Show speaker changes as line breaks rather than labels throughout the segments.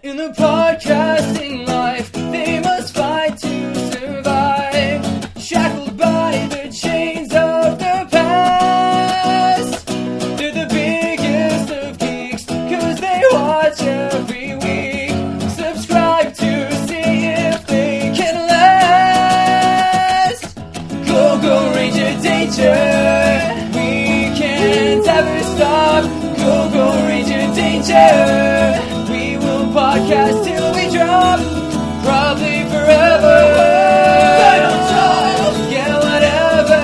In the podcasting life, they must fight to survive, shackled by the chains of the past. They're the biggest of geeks, cause they watch every week. Subscribe to see if they can last. Go, go, Ranger Danger, we can't ever stop. Go, go, Ranger Danger, podcast till we drop, probably forever. Final time, yeah, whatever.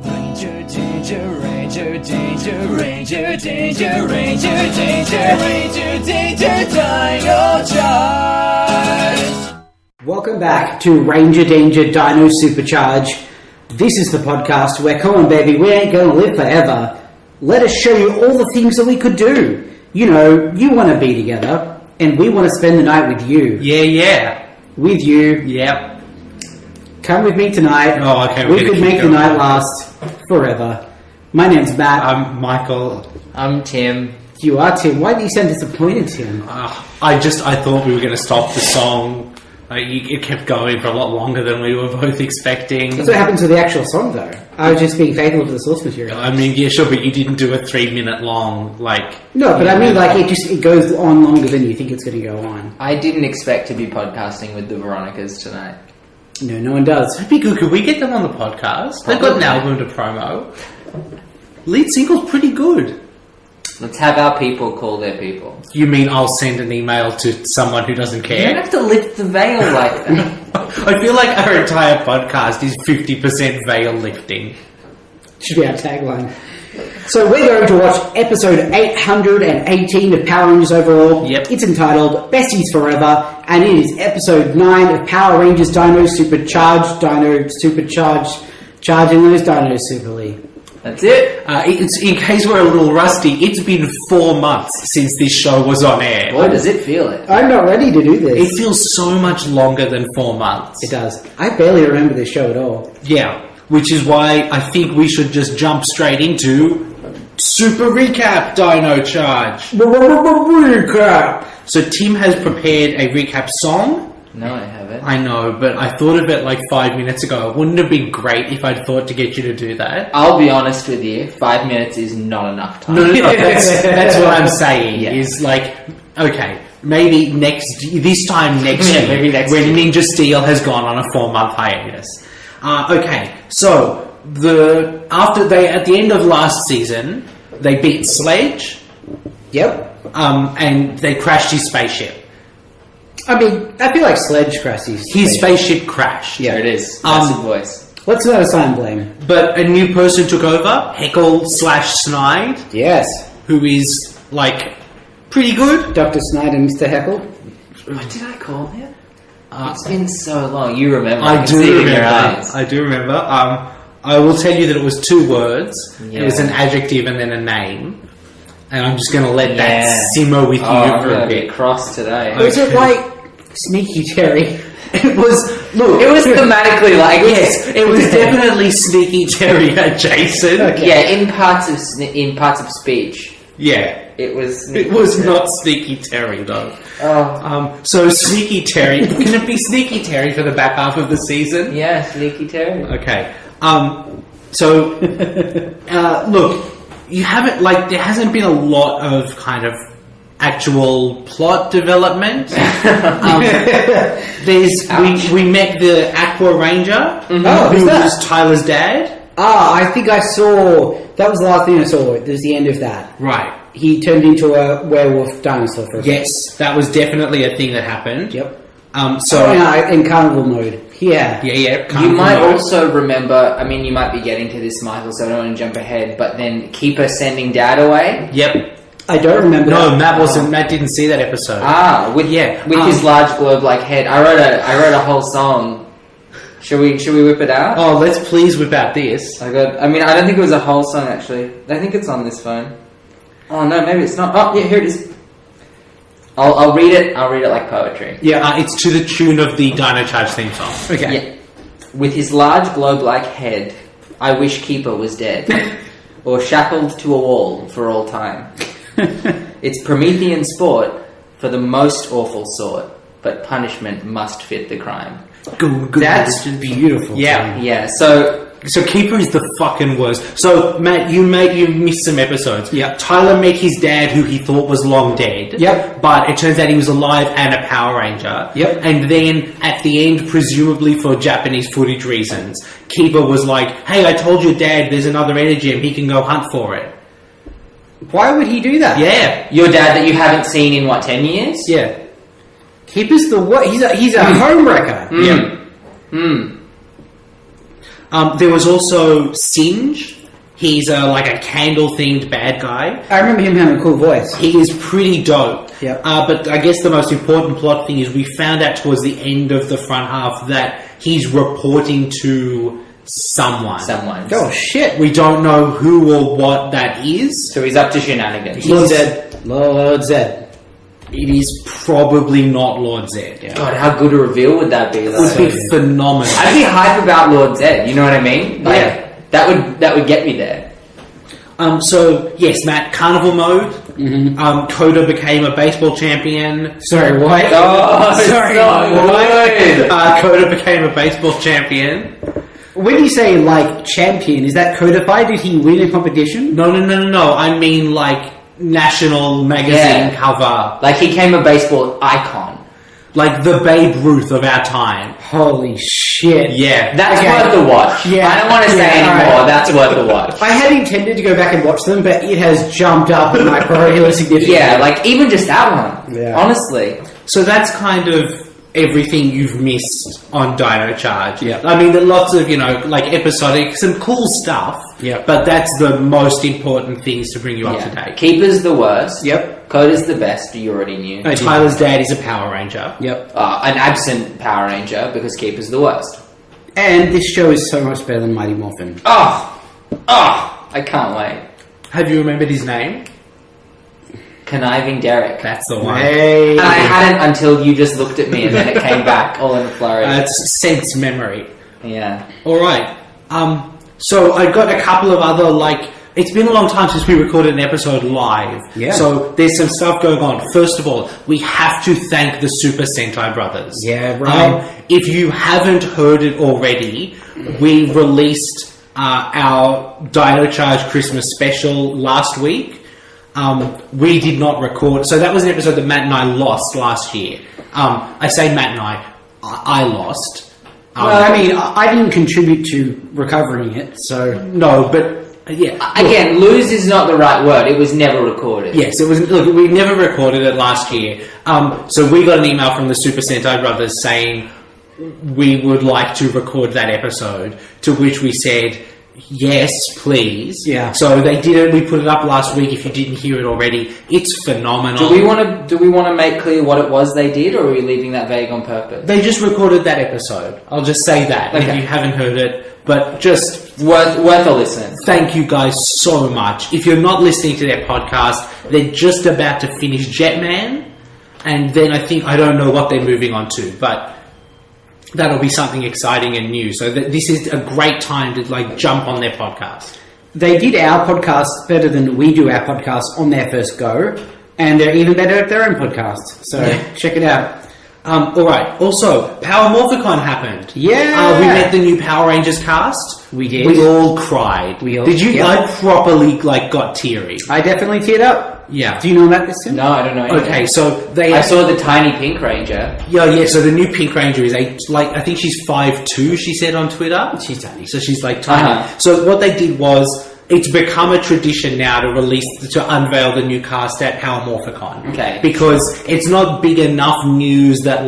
Ranger Danger, Ranger Danger, Ranger Danger, Ranger Danger, Ranger Danger Dino Charge.
Welcome back to Ranger Danger Dino Supercharge. This is the podcast where, come on baby, we ain't gonna live forever. Let us show you all the things that we could do. You know, you want to be together, and we want to spend the night with you.
Yeah.
With you.
Yep.
Come with me tonight.
Oh, okay.
We could make the night last forever. My name's Matt.
I'm Michael.
I'm Tim.
You are Tim. Why do you sound disappointed, Tim?
I thought we were going to stop the song. It kept going for a lot longer than we were both expecting.
That's what happened to the actual song, though. I was just being faithful to the source material.
I mean, yeah, sure, but you didn't do a 3-minute long,
No, but I mean, it goes on longer than you think it's going to go on.
I didn't expect to be podcasting with the Veronicas tonight.
No, no one does.
That'd be good. Could we get them on the podcast? They've got an album to promo. Lead single's pretty good.
Let's have our people call their people.
You mean I'll send an email to someone who doesn't care?
You don't have to lift the veil like that.
I feel like our entire podcast is 50% veil lifting.
Should be our tagline. So we're going to watch episode 818 of Power Rangers overall.
Yep.
It's entitled Besties 4Eva, and it is episode 9 of Power Rangers Dino Supercharge. Charging those dinos superly.
That's it.
It's in case we're a little rusty. It's been 4 months since this show was on air.
Boy, does it feel it.
I'm not ready to do this.
It feels so much longer than 4 months.
It does. I barely remember this show at all.
Yeah, which is why I think we should just jump straight into Super Recap Dino Charge.
Recap.
So Tim has prepared a recap song.
No, I haven't.
I know, but I thought of it 5 minutes ago. Wouldn't it have been great if I'd thought to get you to do that?
I'll be honest with you, 5 minutes is not enough time.
No, that's what I'm saying.
Yeah.
Is okay, maybe this time next year,
maybe next
when
year.
Ninja Steel has gone on a 4-month hiatus. Okay, so at the end of last season, they beat Sledge.
Yep.
And they crashed his spaceship.
I mean, I feel like Sledge crashed
His spaceship crashed.
Yeah.
There it is. Massive voice.
Let's not assign blame.
But a new person took over, Heckle/Snide.
Yes.
Who is, pretty good.
Dr. Snide and Mr. Heckle.
What did I call him? It's been so long. You remember.
I
can
do
see it in
remember.
your eyes.
I do remember. I will tell you that it was 2 words.
Yeah.
It was an adjective and then a name. And I'm just going to let that simmer with you
I'm
for
going
a
to be
bit.
cross today.
Was it Sneaky Terry?
It was, look.
It was thematically
yes, it was definitely Sneaky Terry adjacent.
Okay.
Yeah, in parts of speech.
Yeah.
It was
not Sneaky Terry, though.
Oh.
So Sneaky Terry, can it be Sneaky Terry for the back half of the season?
Yeah, Sneaky Terry.
Okay. So, look, you haven't, there hasn't been a lot of kind of actual plot development. We met the Aqua Ranger,
Mm-hmm.
who was Tyler's dad.
I think I saw... That was the last thing I saw. It was the end of that.
Right.
He turned into a werewolf dinosaur for a second.
Yes, that was definitely a thing that happened.
Yep.
In
carnival mode. Yeah.
Yeah.
You might also remember, I mean, you might be getting to this, Michael, so I don't want to jump ahead, but then Keeper sending Dad away.
Yep.
I don't remember that.
Matt didn't see that episode.
With his large globe-like head. I wrote a whole song. Should we whip it out?
Oh, let's please whip out this.
I don't think it was a whole song, actually. I think it's on this phone. Oh, no, maybe it's not. Oh, yeah, here it is. I'll read it. I'll read it like poetry.
Yeah, it's to the tune of the Dino Charge theme song. Okay.
Yeah. With his large globe-like head, I wish Keeper was dead. or shackled to a wall for all time. It's Promethean sport for the most awful sort, but punishment must fit the crime.
Good
That's
religion.
beautiful.
Yeah.
Yeah, so
So Keeper is the fucking worst. So Matt, you missed some episodes.
Yep.
Tyler met his dad, who he thought was long dead.
Yep.
But it turns out he was alive and a Power Ranger.
Yep.
And then at the end, presumably for Japanese footage reasons, Keeper was like, "Hey, I told your dad there's another energy and he can go hunt for it."
Why would he do that?
Yeah.
your dad that you haven't seen in, what, 10 years?
Yeah.
Keeper's the what? He's a homewrecker.
Yeah. There was also Singe. He's like a candle-themed bad guy.
I remember him having a cool voice.
He is pretty dope.
Yep.
But I guess the most important plot thing is we found out towards the end of the front half that he's reporting to someone.
Oh shit!
We don't know who or what that is.
So he's up to shenanigans.
Lord Zed. Lord Zed.
It is probably not Lord Zed. Yeah.
God, how good a reveal would that be?
It would be phenomenal.
I'd be hype about Lord Zed, you know what I mean? Like,
Yeah.
that would get me there.
So yes, Matt, carnival mode. Coda became a baseball champion.
Sorry, what?
Oh,
Sorry,
so good.
Coda became a baseball champion.
When you say like champion, is that codified? Did he win a competition?
No. I mean like national magazine
Yeah.
cover.
Like, he became a baseball icon.
Like the Babe Ruth of our time.
Holy shit!
Yeah.
That's
Okay.
worth the watch.
Yeah.
I don't want to say
Yeah,
anymore.
alright.
That's worth the watch.
I had intended to go back and watch them, but it has jumped up in my priority list significantly.
Yeah, like, even just that one.
Yeah.
Honestly.
So that's kind of everything you've missed on Dino Charge.
Yeah.
I mean, there are lots of, like episodic, some cool stuff.
Yeah.
But that's the most important things to bring you up to
Yeah.
date.
Keeper's the worst.
Yep.
Coda's the best, you already knew.
I did.
Tyler's dad is a Power Ranger.
Yep.
An absent Power Ranger, because Keeper's the worst.
And this show is so much better than Mighty Morphin.
Oh, I can't wait.
Have you remembered his name?
Conniving Derek.
That's the one.
Hey.
And I hadn't until you just looked at me and then it came back all in a flurry.
It's sense memory.
Yeah.
All right. So I got a couple of other it's been a long time since we recorded an episode live.
Yeah.
So there's some stuff going on. First of all, we have to thank the Super Sentai Brothers.
Yeah, right.
If you haven't heard it already, we released our Dino Charge Christmas special last week. We did not record, so that was an episode that Matt and I lost last year. I say Matt and I lost.
Well, I mean, I didn't contribute to recovering it, so...
No, but yeah.
Again, lose is not the right word. It was never recorded.
Yes, it was. Look, we never recorded it last year. So we got an email from the Super Sentai Brothers saying we would like to record that episode, to which we said, yes, please.
Yeah.
So they did it. We put it up last week. If you didn't hear it already, it's phenomenal.
Do we want to make clear what it was they did, or are we leaving that vague on purpose?
They just recorded that episode. I'll just say that
Okay.
if you haven't heard it. But just
Worth a listen.
thank you guys so much. If you're not listening to their podcast, they're just about to finish Jetman, and then I don't know what they're moving on to, but that'll be something exciting and new. So this is a great time to jump on their podcast.
They did our podcast better than we do our podcast on their first go, and they're even better at their own podcast. So check it out.
All right. Also, Power Morphicon happened.
Yeah.
We met the new Power Rangers cast.
We did.
We all cried. Did you?
yeah.
I properly got teary.
I definitely teared up.
Yeah.
Do you know about this, Tim?
No, I don't know anything.
Okay, so they.
I saw the tiny pink ranger.
Yeah. So the new Pink Ranger is I think she's 5'2", she said on Twitter.
She's tiny.
So she's tiny.
Uh-huh.
So what they did was, it's become a tradition now to unveil the new cast at Power Morphicon.
Okay.
Because it's not big enough news that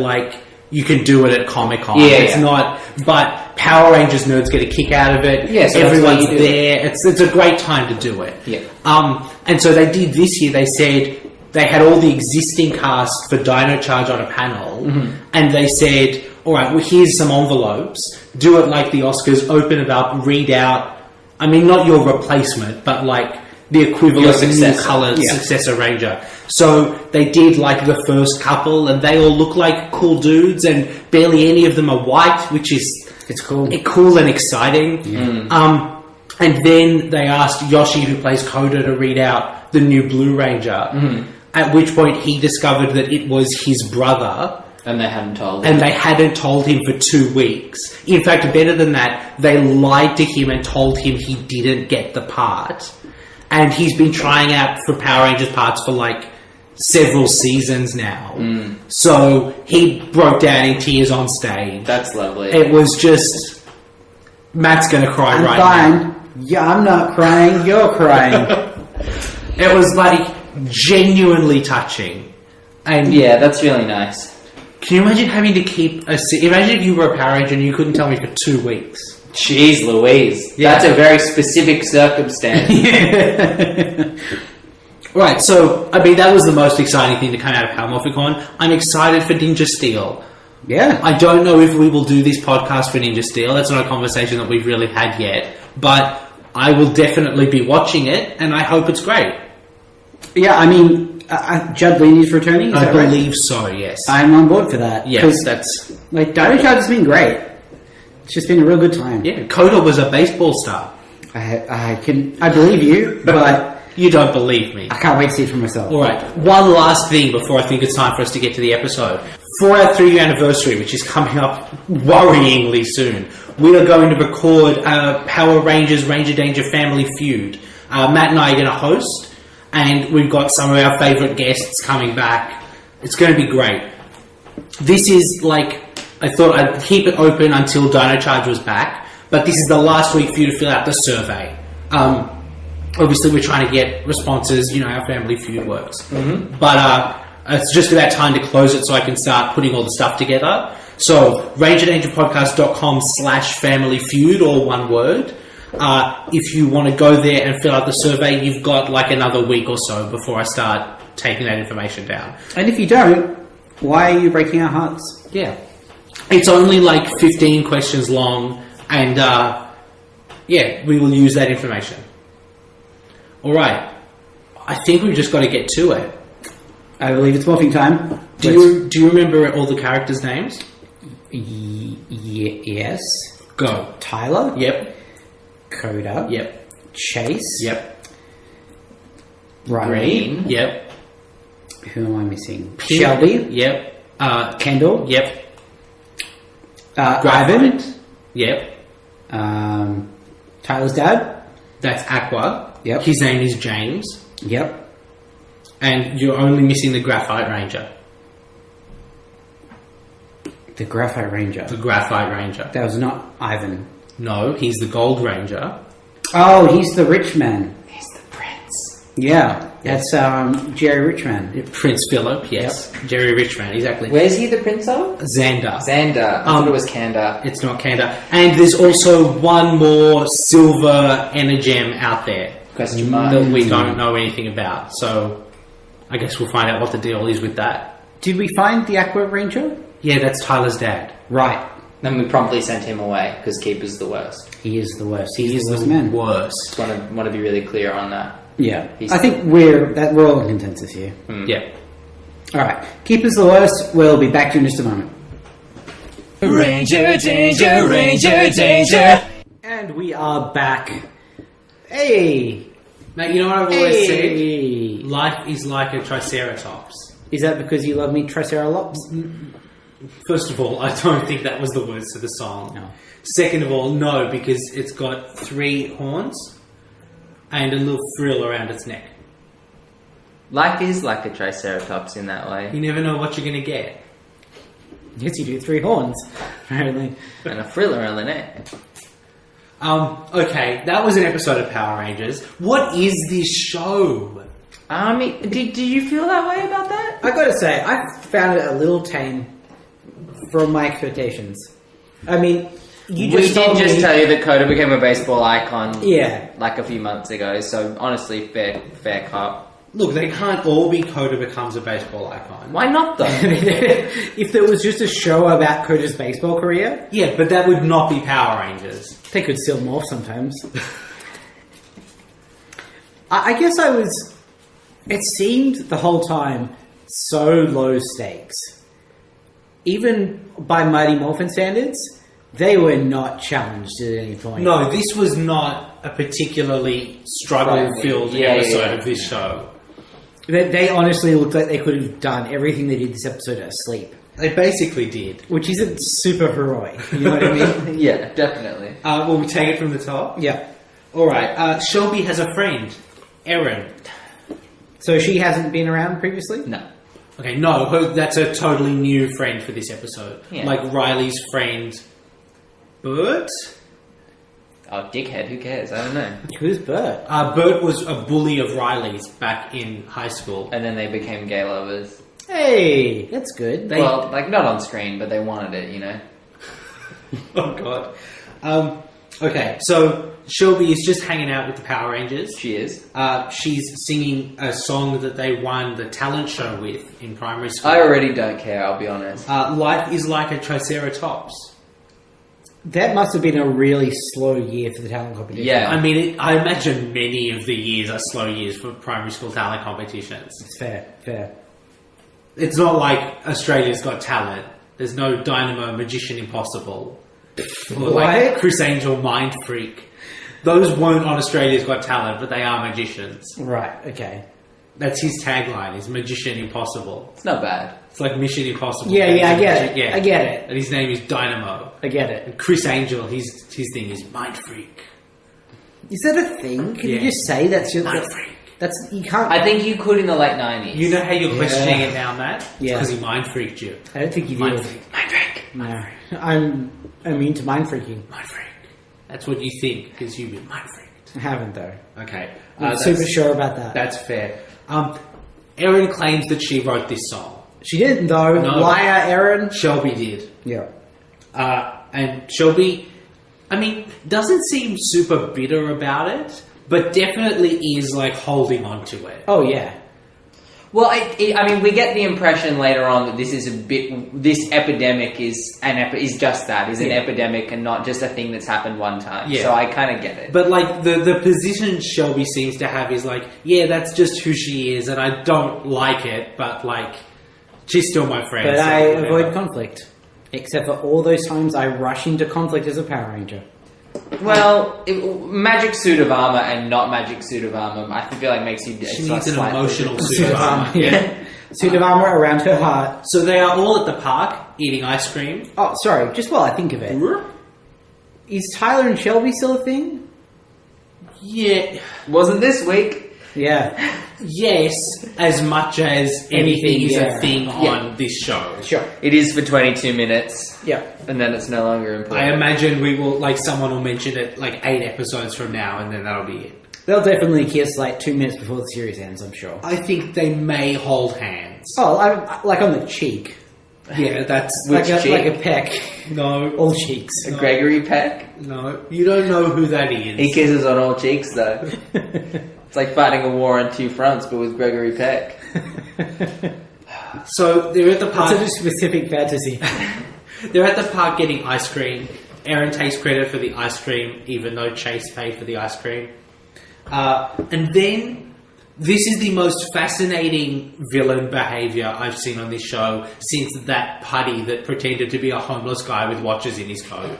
you can do it at Comic-Con.
Yeah,
It's
yeah.
not, but Power Rangers nerds get a kick out of it.
Yeah, so that's
everyone's
what you do.
there. It's a great time to do it.
Yeah.
And so they did this year. They said they had all the existing cast for Dino Charge on a panel, and they said, all right, well, here's some envelopes. Do it like the Oscars. Open it up. Read out. I mean, not your replacement, but the equivalent
Your
of new
successor.
colored
Yeah.
successor Ranger. So they did the first couple, and they all look like cool dudes, and barely any of them are white, which is
It's cool.
cool and exciting. And then they asked Yoshi, who plays Koda, to read out the new Blue Ranger, at which point he discovered that it was his brother.
And they hadn't told him.
And they hadn't told him for 2 weeks. In fact, better than that, they lied to him and told him he didn't get the part. And he's been trying out for Power Rangers parts for like several seasons now. So he broke down in tears on stage.
That's lovely.
It was just... Matt's going to cry
I'm
right
fine.
now.
Yeah, I'm not crying. You're crying.
It was like genuinely touching. And
Yeah, that's really nice.
can you imagine having to keep imagine if you were a Power Ranger and you couldn't tell me for 2 weeks?
Jeez Louise.
Yeah.
That's a very specific circumstance.
Right, so, I mean, that was the most exciting thing to come out of Power Morphin Con. I'm excited for Ninja Steel.
Yeah.
I don't know if we will do this podcast for Ninja Steel. That's not a conversation that we've really had yet. But I will definitely be watching it, and I hope it's great.
Yeah, I mean, Judd Leany's returning, is
I
that right?
believe so, yes.
I'm on board for that.
Yes,
'Cause,
that's...
like, Dino Charge has been great. It's just been a real good time.
Yeah, Koda was a baseball star.
I believe you, but
You don't believe me.
I can't wait to see it for myself.
Alright, one last thing before I think it's time for us to get to the episode. For our 3-year anniversary, which is coming up worryingly soon, we are going to record Power Rangers Ranger Danger Family Feud. Matt and I are going to host, and we've got some of our favourite guests coming back. It's going to be great. This is like, I thought I'd keep it open until Dino Charge was back, but this is the last week for you to fill out the survey. Obviously, we're trying to get responses, you know, how Family Feud works. But it's just about time to close it so I can start putting all the stuff together. So, rangerdangerpodcast.com/Family Feud, all one word. If you want to go there and fill out the survey, you've got like another week or so before I start taking that information down.
And if you don't, why are you breaking our hearts?
Yeah. It's only like 15 questions long, and yeah, we will use that information. Alright. I think we've just got to get to it.
I believe it's morphing time.
Do you remember all the characters' names?
Yes.
Go.
Tyler.
Yep.
Koda.
Yep.
Chase.
Yep.
Riley.
Green.
Yep.
Who am I missing?
Pink.
Shelby.
Yep.
Kendall.
Yep.
Ivan.
Graphite. Yep.
Tyler's dad.
That's Aqua.
Yep.
His name is James.
Yep.
And you're only missing the Graphite Ranger.
The Graphite Ranger.
The Graphite Ranger.
That was not Ivan.
No, he's the Gold Ranger.
Oh, he's the rich man.
He's the prince.
Yeah, that's Jerry Richman.
Prince Philip, yes. Jerry Richman, exactly.
Where's he the prince of?
Xander.
Xander. I thought it was Kanda.
It's not Kanda. And there's also one more silver Energem out there
Question mark.
that we don't know anything about. So I guess we'll find out what the deal is with that.
Did we find the Aqua Ranger?
Yeah, that's Tyler's dad.
Right.
Then we promptly sent him away because Keeper's the worst.
He is the worst.
He
He's
is
the worst
the
man.
worst.
Want to be really clear on that.
Yeah.
He's-
I think we're all in consensus here.
Yeah.
Alright. Keep us the worst. We'll be back to you in just a moment.
Ranger Danger, Ranger Danger.
And we are back. Hey!
Now, you know what I've always
Hey!
said? Life is like a triceratops.
Is that because you love me, Triceratops?
First of all, I don't think that was the words to the song.
No.
Second of all, no, because it's got 3 horns and a little frill around its neck.
Life is like a triceratops in that way.
You never know what you're going to get.
Yes, you do. 3 horns, apparently.
And a frill around the neck.
Okay, that was an episode of Power Rangers. What is this show?
I mean, did you feel that way about that?
I gotta say, I found it a little tame from my expectations. I mean, you
We
just told
did just
me...
tell you that Koda became a baseball icon
Yeah.
like a few months ago, so honestly, fair cop.
Look, they can't all be Koda becomes a baseball icon.
Why not though?
If there was just a show about Koda's baseball career,
Yeah, but that would not be Power Rangers.
they could still morph sometimes. I guess I was... It seemed the whole time so low stakes. Even by Mighty Morphin standards, they were not challenged at any point.
No, this was not a particularly struggle-filled episode of this show.
They honestly looked like they could have done everything they did this episode asleep.
They basically did.
Which isn't super heroic. You know what I mean?
Yeah, definitely.
Will we take it from the top?
Yeah.
All right. Shelby has a friend, Erin.
So she hasn't been around previously?
No.
Okay, no, that's a totally new friend for this episode.
Yeah.
Like Riley's friend, Bert?
Oh, dickhead, who cares? I don't know.
Who's Bert?
Bert was a bully of Riley's back in high school.
And then they became gay lovers.
Hey, that's good.
Well, like, not on screen, but they wanted it, you know?
Oh, God. Okay, so Shelby is just hanging out with the Power Rangers.
She is.
She's singing a song that they won the talent show with in primary school.
I already don't care, I'll be honest.
Life is like a Triceratops.
That must have been a really slow year for the talent competition.
Yeah.
I mean, I imagine many of the years are slow years for primary school talent competitions.
It's fair.
It's not like Australia's Got Talent. There's no Dynamo Magician Impossible. Or like Chris Angel Mind Freak. Those weren't on Australia's Got Talent, but they are magicians.
Right, okay.
That's his tagline, is Magician Impossible.
It's not bad.
It's like Mission Impossible.
Yeah, I get it. I get it.
And his name is Dynamo.
I get it.
And Chris Angel, his thing is Mind Freak.
Is that a thing? Can
Yeah.
you just say that's your...
Mind Freak.
That's... You can't...
I think you could in the late 90s.
You know how you're questioning it now, Matt?
Yeah.
Because he mind freaked you.
I don't think you
Mind
did.
freak. Mind freak.
No. I'm immune to mind freaking.
Mind freak. That's what you think, because you've been mind freaked.
I haven't, though.
Okay.
I'm super sure about that.
That's fair. Erin claims that she wrote this song.
She didn't, though.
No.
Liar, Erin.
Shelby did.
Yeah.
And Shelby, I mean, doesn't seem super bitter about it, but definitely is like holding on to it.
Oh, yeah.
Well, I mean, we get the impression later on that this is this epidemic is just that, is an epidemic and not just a thing that's happened one time.
Yeah.
So I kind of get it.
But like the position Shelby seems to have is like, yeah, that's just who she is, and I don't like it, but like, she's still my friend.
But
so
I
whatever.
avoid conflict. Except for all those times I rush into conflict as a Power Ranger.
Well, magic suit of armor and not magic suit of armor, I feel like makes you...
She needs an emotional suit of armor.
Yeah. Suit of armor around her heart.
So they are all at the park eating ice cream.
Oh, sorry. Just while I think of it. Is Tyler and Shelby still a thing?
Yeah.
Wasn't this week?
Yeah.
Yes, as much as anything is a thing
Yeah.
on this show.
Sure.
It is for 22 minutes.
Yeah.
And then it's no longer
I
important.
imagine we will, like, someone will mention it like 8 episodes from now, and then that'll be it.
They'll definitely kiss like 2 minutes before the series ends, I'm sure.
I think they may hold hands.
Oh, like on the cheek.
Yeah, that's...
Which cheek?
Like a peck.
No.
All cheeks.
Gregory Peck?
No. You don't know who that is.
He kisses on all cheeks, though. It's like fighting a war on 2 fronts, but with Gregory Peck.
So they're at the park...
It's a specific fantasy.
They're at the park getting ice cream. Erin takes credit for the ice cream, even though Chase paid for the ice cream. And then, this is the most fascinating villain behaviour I've seen on this show since that putty that pretended to be a homeless guy with watches in his coat.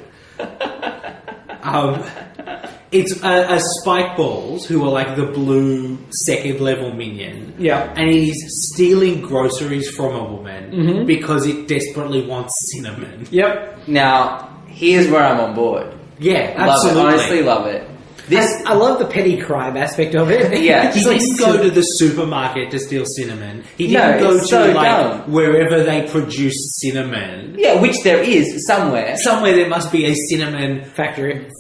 It's a Spike Balls, who are like the blue second level minion.
Yeah.
And it is stealing groceries from a woman because it desperately wants cinnamon.
Yep.
Now, here's where I'm on board.
Yeah,
Love
absolutely.
it. Honestly, love it.
I love the petty crime aspect of it.
Yeah.
He didn't go to the supermarket to steal cinnamon. He didn't
No,
go
it's
to
so
like
dumb.
wherever they produce cinnamon.
Yeah, which there is somewhere.
Somewhere there must be a cinnamon factory,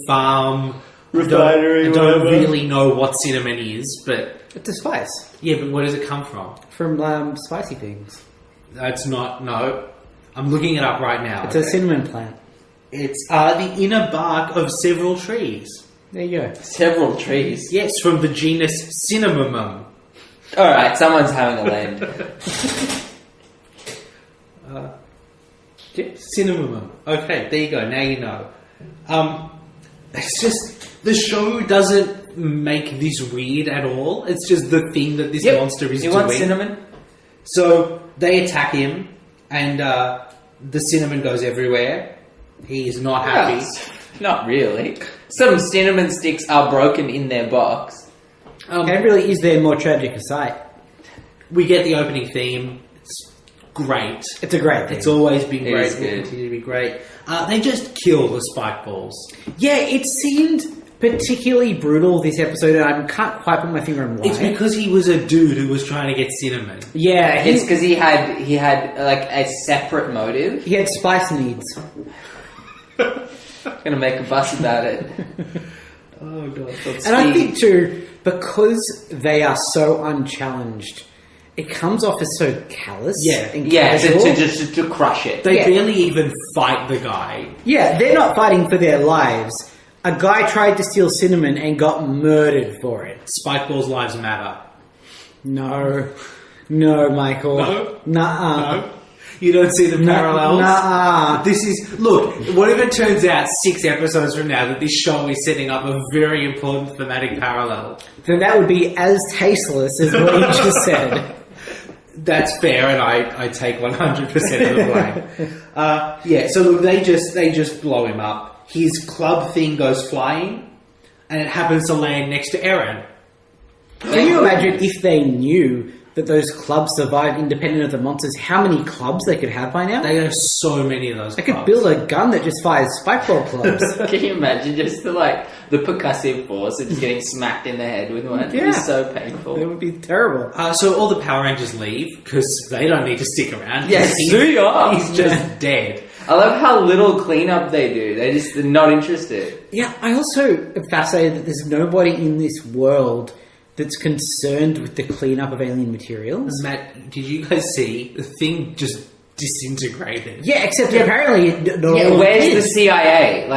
farm,
Refinery,
I don't
whatever.
really know what cinnamon is, but
It's a spice.
yeah, but where does it come from?
From spicy things.
That's not, no. I'm looking it up right now.
It's a cinnamon plant.
It's the inner bark of several trees.
There you go.
Several trees.
Yes, from the genus Cinnamomum.
Alright, someone's having a land.
Cinnamomum. Okay, there you go. Now you know. It's just, the show doesn't make this weird at all. It's just the thing that this monster is
You
doing.
want cinnamon?
So they attack him, and the cinnamon goes everywhere. He is not happy.
Not really. Some cinnamon sticks are broken in their box.
And really, is there more tragic a sight?
We get the opening theme. It's great.
It's a great thing.
It's always been
It
great.
is
It will
good.
continue to be great. They just kill the spike balls.
Yeah, it seemed particularly brutal this episode, and I can't quite put my finger on why.
It's because he was a dude who was trying to get cinnamon.
Yeah,
It's because he had like a separate motive.
he had spice needs.
Gonna make a fuss about it.
Oh god.
And I think too, because they are so unchallenged, it comes off as so callous.
Yeah.
and
Yeah,
casual.
to crush it.
They
Yeah.
barely even fight the guy.
Yeah, they're not fighting for their lives. A guy tried to steal cinnamon and got murdered for it.
Spike balls' lives matter.
No, Michael.
No?
Nuh-uh.
No? You don't see the parallels?
Nuh-uh.
This is... Look, what if it turns out 6 episodes from now that this show is setting up a very important thematic parallel?
Then that would be as tasteless as what you just said.
That's fair, and I take 100% of the blame. Yeah, so look, they just blow him up. His club thing goes flying, and it happens to land next to Eren.
Can you imagine if they knew that those clubs survive independent of the monsters, how many clubs they could have by now?
They have so many of those
They
clubs.
could build a gun that just fires spike ball clubs.
Can you imagine just the percussive force of just getting smacked in the head with one? It'd
Yeah.
be so painful.
It would be terrible.
So all the Power Rangers leave, because they don't need to stick around.
Yes, see ya.
He's just dead.
I love how little cleanup they do. They're not interested.
Yeah, I also am fascinated that there's nobody in this world that's concerned with the cleanup of alien materials.
Matt, did you guys see the thing just disintegrated?
Yeah, except apparently...
Where's the CIA?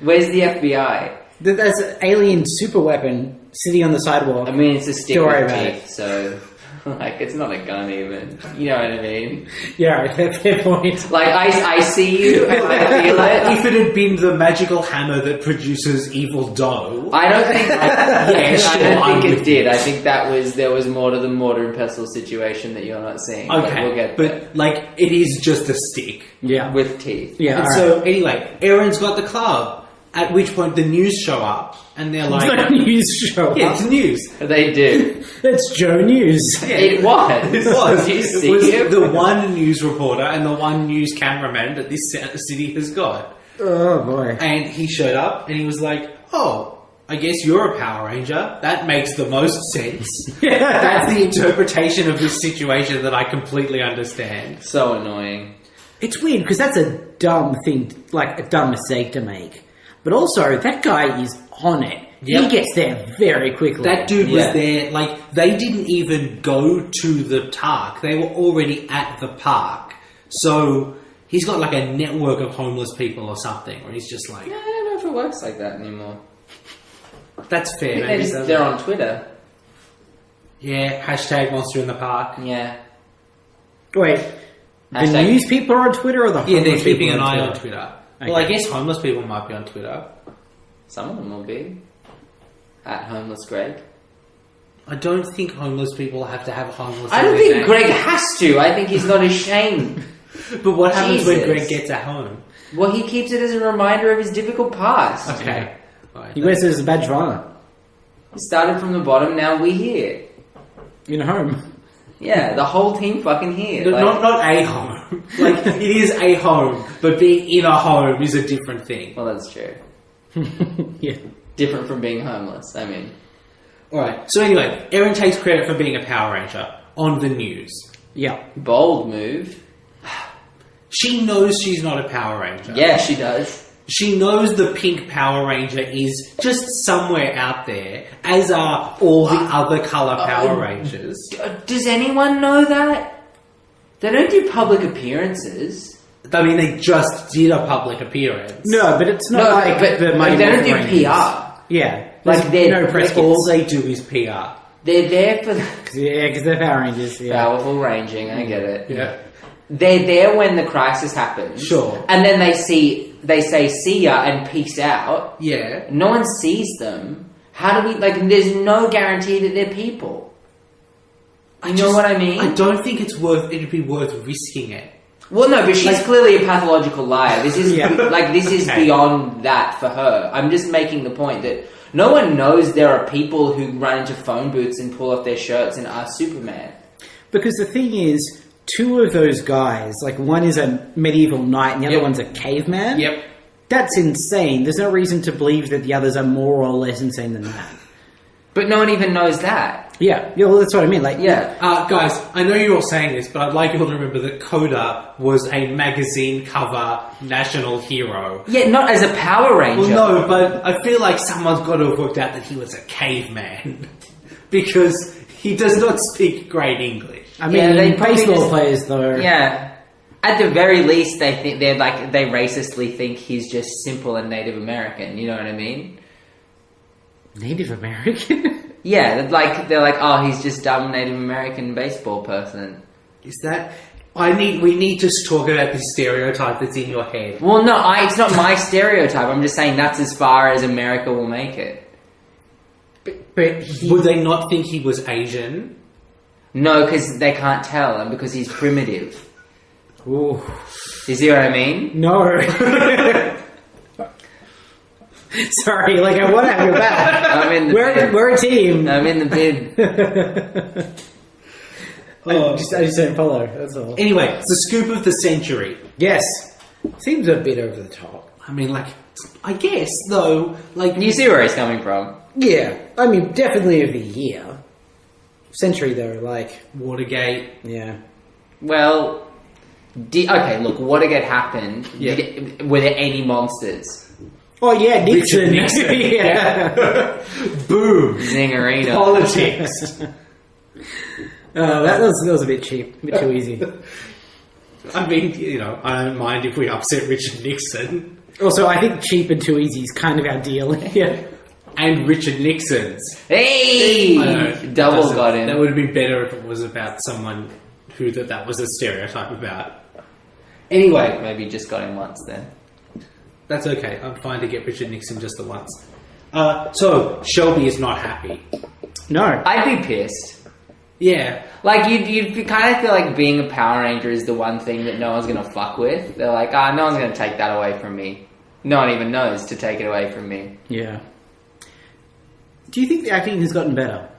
Where's the FBI?
There's an alien super weapon sitting on the sidewalk.
I mean, it's a stick
Don't worry
with
about
teeth, so... it's not a gun even. You know what I mean?
Yeah, fair point.
I see you and I feel it.
If it had been the magical hammer that produces evil dough...
I don't think...
Yeah, sure,
I don't
I'm
think it
with
did. I think there was more to the mortar and pestle situation that you're not seeing. But
Okay,
we'll get there.
but it is just a stick.
Yeah.
With teeth.
Yeah,
And
alright.
so, anyway, Eren's got the club. At which point the news show up, and they're like...
The news show
yeah,
up.
it's news.
They do.
That's Joe News.
It was.
It was.
Did you
It
see
was
it?
the one news reporter and the one news cameraman that this city has got.
Oh, boy.
And he showed up and he was like, oh, I guess you're a Power Ranger. That makes the most sense. That's the interpretation of this situation that I completely understand.
So annoying.
It's weird, because that's a dumb thing, like a dumb mistake to make. But also, that guy is on it.
Yep.
He gets there very quickly.
That dude was
Yeah.
there, like, they didn't even go to the park. They were already at the park. So, he's got like a network of homeless people or something, where he's just like,
I don't know if it works like that anymore.
that's fair.
They're,
maybe it
just,
doesn't.
they're on Twitter.
Yeah, hashtag monster in the park.
Yeah.
Wait, the
Hashtag-
news people are on Twitter or the
Yeah, they're
homeless
keeping
people
an eye on
Twitter?
Twitter.
Okay.
Well, I guess homeless people might be on Twitter.
Some of them will be. At Homeless Greg.
I don't think homeless people have to have homeless.
I don't
in their
think
name.
Greg has to. I think he's not ashamed.
But what happens when
Jesus.
Greg gets at home?
Well, he keeps it as a reminder of his difficult past.
Okay. Right.
He wears it as a badge of honor.
He started from the bottom, now we're here.
In a home.
Yeah, the whole team fucking here.
No,
Like-
not a home. Like, it is a home, but being in a home is a different thing.
Well, that's true.
Yeah.
Different from being homeless, I mean.
Alright, so anyway, Eren takes credit for being a Power Ranger on the news.
Yeah.
Bold move.
She knows she's not a Power Ranger.
Yeah, she does.
She knows the pink Power Ranger is just somewhere out there, as are all the other colour Power Rangers.
Does anyone know that? They don't do public appearances.
I mean, they just did a public appearance.
No, but it's not
No,
like
but
the
they
Mighty
don't
Morphin
do
Rangers.
PR.
Yeah.
Like,
There's
they're
no press
crickets.
All
kits.
they do is PR.
They're there for the
Yeah, because they're Power Rangers. Yeah.
powerful ranging, I get it.
Yeah.
They're there when the crisis happens.
Sure.
And then they say see ya and peace out.
Yeah.
No one sees them. How do we, there's no guarantee that they're people. You know what I mean?
I don't think it'd be worth risking it.
Well, no, but she's clearly a pathological liar. This is this is
Okay.
beyond that for her. I'm just making the point that no one knows there are people who run into phone booths and pull off their shirts and are Superman.
Because the thing is, two of those guys, like one is a medieval knight and the other
Yep.
one's a caveman.
Yep.
That's insane. There's no reason to believe that the others are more or less insane than that.
But no one even knows that.
Yeah, well, that's what I mean. Like,
Yeah.
Guys, I know you're all saying this, but I'd like you all to remember that Coda was a magazine cover national hero.
Yeah, not as a Power Ranger.
Well, no, but I feel like someone's got to have worked out that he was a caveman. Because he does not speak great English.
I mean,
Yeah, they probably
baseball
just-
players though.
Yeah. At the very least, they think they racistly think he's just simple and Native American. You know what I mean?
Native American.
Yeah, they're like, oh, he's just dumb Native American baseball person.
Is that... we need to talk about this stereotype that's in your head.
Well, no, it's not my stereotype. I'm just saying that's as far as America will make it.
But
Would they not think he was Asian?
No, because they can't tell, and because he's primitive.
Ooh.
You see what I mean?
No. Sorry, like I want to have your back.
I'm in the bid.
We're a team.
I'm in the bid.
I just don't follow. That's all.
Anyway, it's the scoop of the century.
Yes, seems a bit over the top.
I mean, like, I guess, though, like...
You see where he's coming from.
Yeah, I mean, definitely of the year. Century though, like,
Watergate.
yeah.
Well, okay, look, Watergate happened.
Yeah.
Were there any monsters?
Oh yeah, Nixon.
Richard Nixon.
yeah.
Boom.
Zingerino.
Politics.
That was a bit cheap, a bit too easy.
I mean, you know, I don't mind if we upset Richard Nixon.
Also, I think cheap and too easy is kind of our deal. Yeah.
And Richard Nixon's.
Hey!
I know,
Double
doesn't-
got in.
That would have been better if it was about someone who that was a stereotype about. Anyway,
Maybe just got in once then.
that's okay. I'm fine to get Richard Nixon just the once. So, Shelby is not happy.
No.
I'd be pissed.
Yeah.
Like, you'd kind of feel like being a Power Ranger is the one thing that no one's going to fuck with. They're like, no one's going to take that away from me. No one even knows to take it away from me.
Yeah. Do you think the acting has gotten better?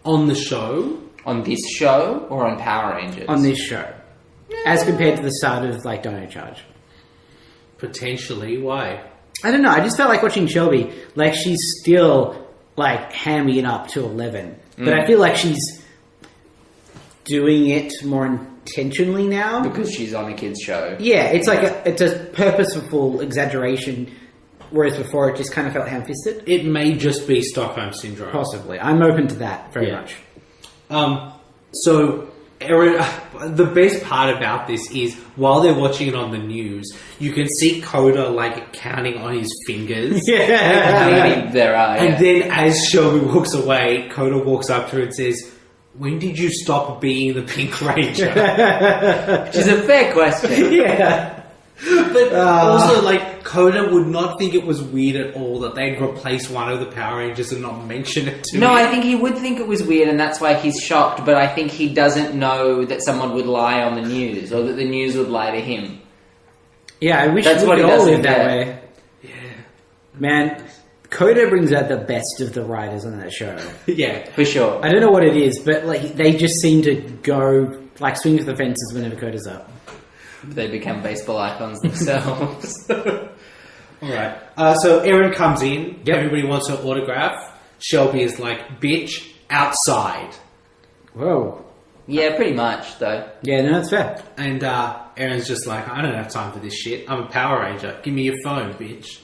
On the show?
On this show or on Power Rangers?
On this show? As compared to the start of, like, Dino Charge?
Potentially. Why?
I don't know, I just felt like watching Shelby, like, she's still, like, hamming it up to 11. But I feel like she's doing it more intentionally now.
Because she's on a kid's show.
Yeah, it's like it's a purposeful exaggeration, whereas before it just kind of felt ham-fisted.
It may just be Stockholm Syndrome.
Possibly. I'm open to that very
Yeah.
much.
So, Erin, the best part about this is while they're watching it on the news, you can see Coda like counting on his fingers.
Maybe there are, yeah.
And then as Shelby walks away, Coda walks up to her and says, "When did you stop being the Pink Ranger?"
Which is a fair question.
Yeah.
But also, like, Coda would not think it was weird at all that they'd replace one of the Power Rangers and not mention it to
No,
me.
I think he would think it was weird and that's why he's shocked, but I think he doesn't know that someone would lie on the news or that the news would lie to him.
Yeah, I wish
That's
we
what
could
he
all
doesn't
live that
get.
way.
Yeah.
Man, Coda brings out the best of the writers on that show.
Yeah.
For sure.
I don't know what it is, but like they just seem to go like swing for the fences whenever Coda's up.
They become baseball icons themselves.
Alright. So Erin comes in.
Yep.
Everybody wants her autograph. Shelby is like, "Bitch, outside."
Whoa.
Yeah, pretty much, though.
Yeah, no, that's fair.
And Erin's just like, "I don't have time for this shit. I'm a Power Ranger. Give me your phone, bitch."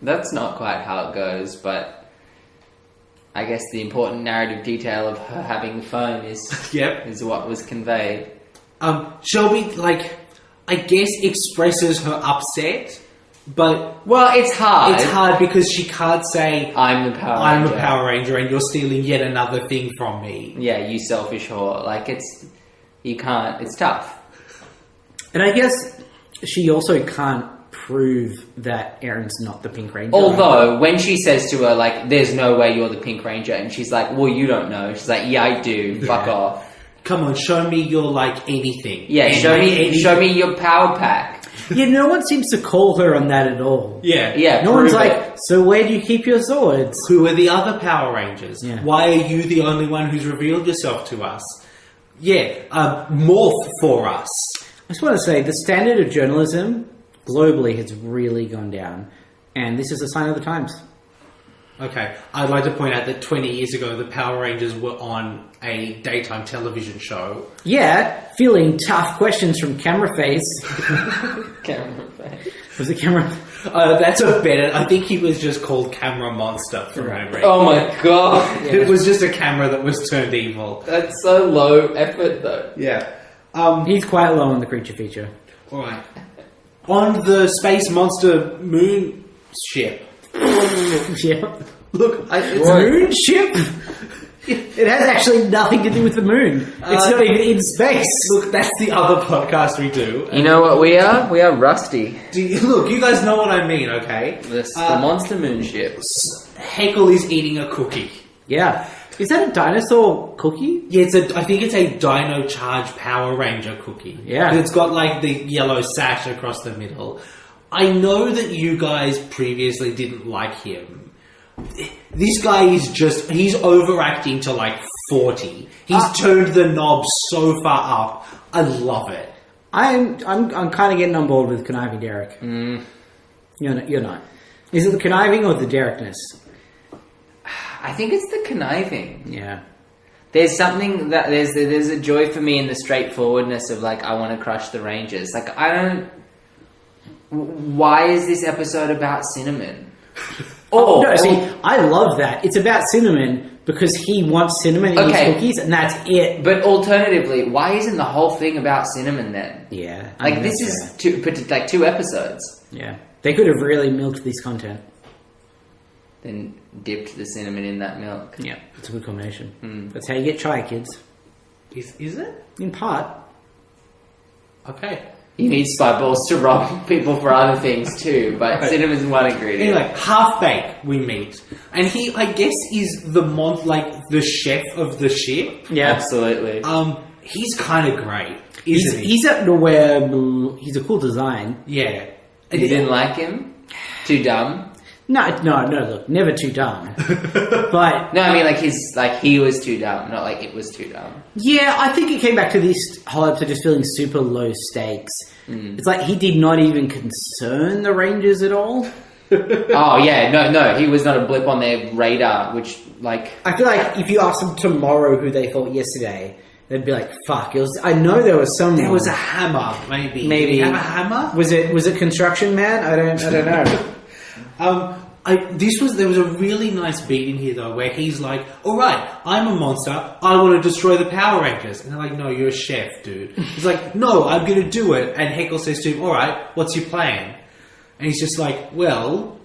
That's not quite how it goes, but I guess the important narrative detail of her having the phone is
Yep.
is what was conveyed.
Shelby, like, I guess expresses her upset, but
Well, it's hard.
it's hard because she can't say,
I'm the Power
"I'm
Ranger.
a Power Ranger and you're stealing yet another thing from me."
Yeah, you selfish whore. Like, you can't, it's tough.
And I guess she also can't prove that Erin's not the Pink Ranger.
Although, when she says to her, like, "There's no way you're the Pink Ranger," and she's like, "Well, you don't know." She's like, "Yeah, I do. Fuck off."
come on, show me your, like, anything.
Yeah,
And,
show
like,
me
anything.
show me your power pack.
Yeah, no one seems to call her on that at all.
Yeah.
Yeah,
No one's
prove
like,
it.
so where do you keep your swords?
Who are the other Power Rangers?
Yeah.
Why are you the only one who's revealed yourself to us? Yeah, morph for us.
I just want to say, the standard of journalism globally has really gone down. And this is a sign of the times.
Okay, I'd like to point out that 20 years ago, the Power Rangers were on a daytime television show.
Yeah, feeling tough questions from Camera Face.
Camera face.
Was it Camera?
That's a better... I think he was just called Camera Monster from memory.
Oh my god.
It was just a camera that was turned evil.
That's so low effort though.
Yeah.
He's quite low on the creature feature.
Alright. On the Space Monster moon ship.
Yeah.
Look, it's
The moon ship? It has actually nothing to do with the moon. It's not even in space.
Look, that's the other podcast we do.
You know what we are? We are Rusty.
Look, you guys know what I mean, okay?
The monster moon ship.
Heckle is eating a cookie.
Yeah. Is that a dinosaur cookie?
Yeah, I think it's a Dino Charge Power Ranger cookie.
Yeah.
It's got like the yellow sash across the middle. I know that you guys previously didn't like him. This guy is he's overacting to like 40. He's turned the knob so far up. I love it.
I'm kind of getting on board with Conniving Derek. You're not. Is it the conniving or the Derekness?
I think it's the conniving.
Yeah.
There's something that there's a joy for me in the straightforwardness of like I want to crush the Rangers. Like I don't. Why is this episode about Cinnamon?
No, see, I love that. It's about Cinnamon because he wants cinnamon in his cookies, and that's it.
But alternatively, why isn't the whole thing about Cinnamon then?
Yeah. I
Like
mean,
this
that's
is
fair.
two episodes.
Yeah. They could have really milked this content.
Then dipped the cinnamon in that milk.
Yeah. It's a good combination. That's how you get chai, kids.
Is it?
In part.
Okay.
You need Spyballs to rob people for other things too, but cinnamon's one ingredient.
Anyway, Half-Baked we meet. And he, I guess, is the chef of the ship.
Yeah.
Absolutely.
He's kind of great, isn't he?
He's up to where he's a cool design.
Yeah.
You didn't like him? Too dumb?
No, look, never too dumb. But
No, I mean he was too dumb, not like it was too dumb.
yeah, I think it came back to this whole episode just feeling super low stakes. It's like he did not even concern the Rangers at all.
Oh yeah, no, he was not a blip on their radar, which like
I feel like if you asked them tomorrow who they thought yesterday, they'd be like, "Fuck!" It was. I know there was some.
There was a hammer, maybe.
Maybe.
Did he have a hammer?
Was it Construction Man? I don't know.
There was a really nice beat in here though, where he's like, "Alright, I'm a monster, I want to destroy the Power Rangers." And they're like, "No, you're a chef, dude." He's like, "No, I'm gonna do it." And Heckle says to him, "Alright, what's your plan?" And he's just like, "Well,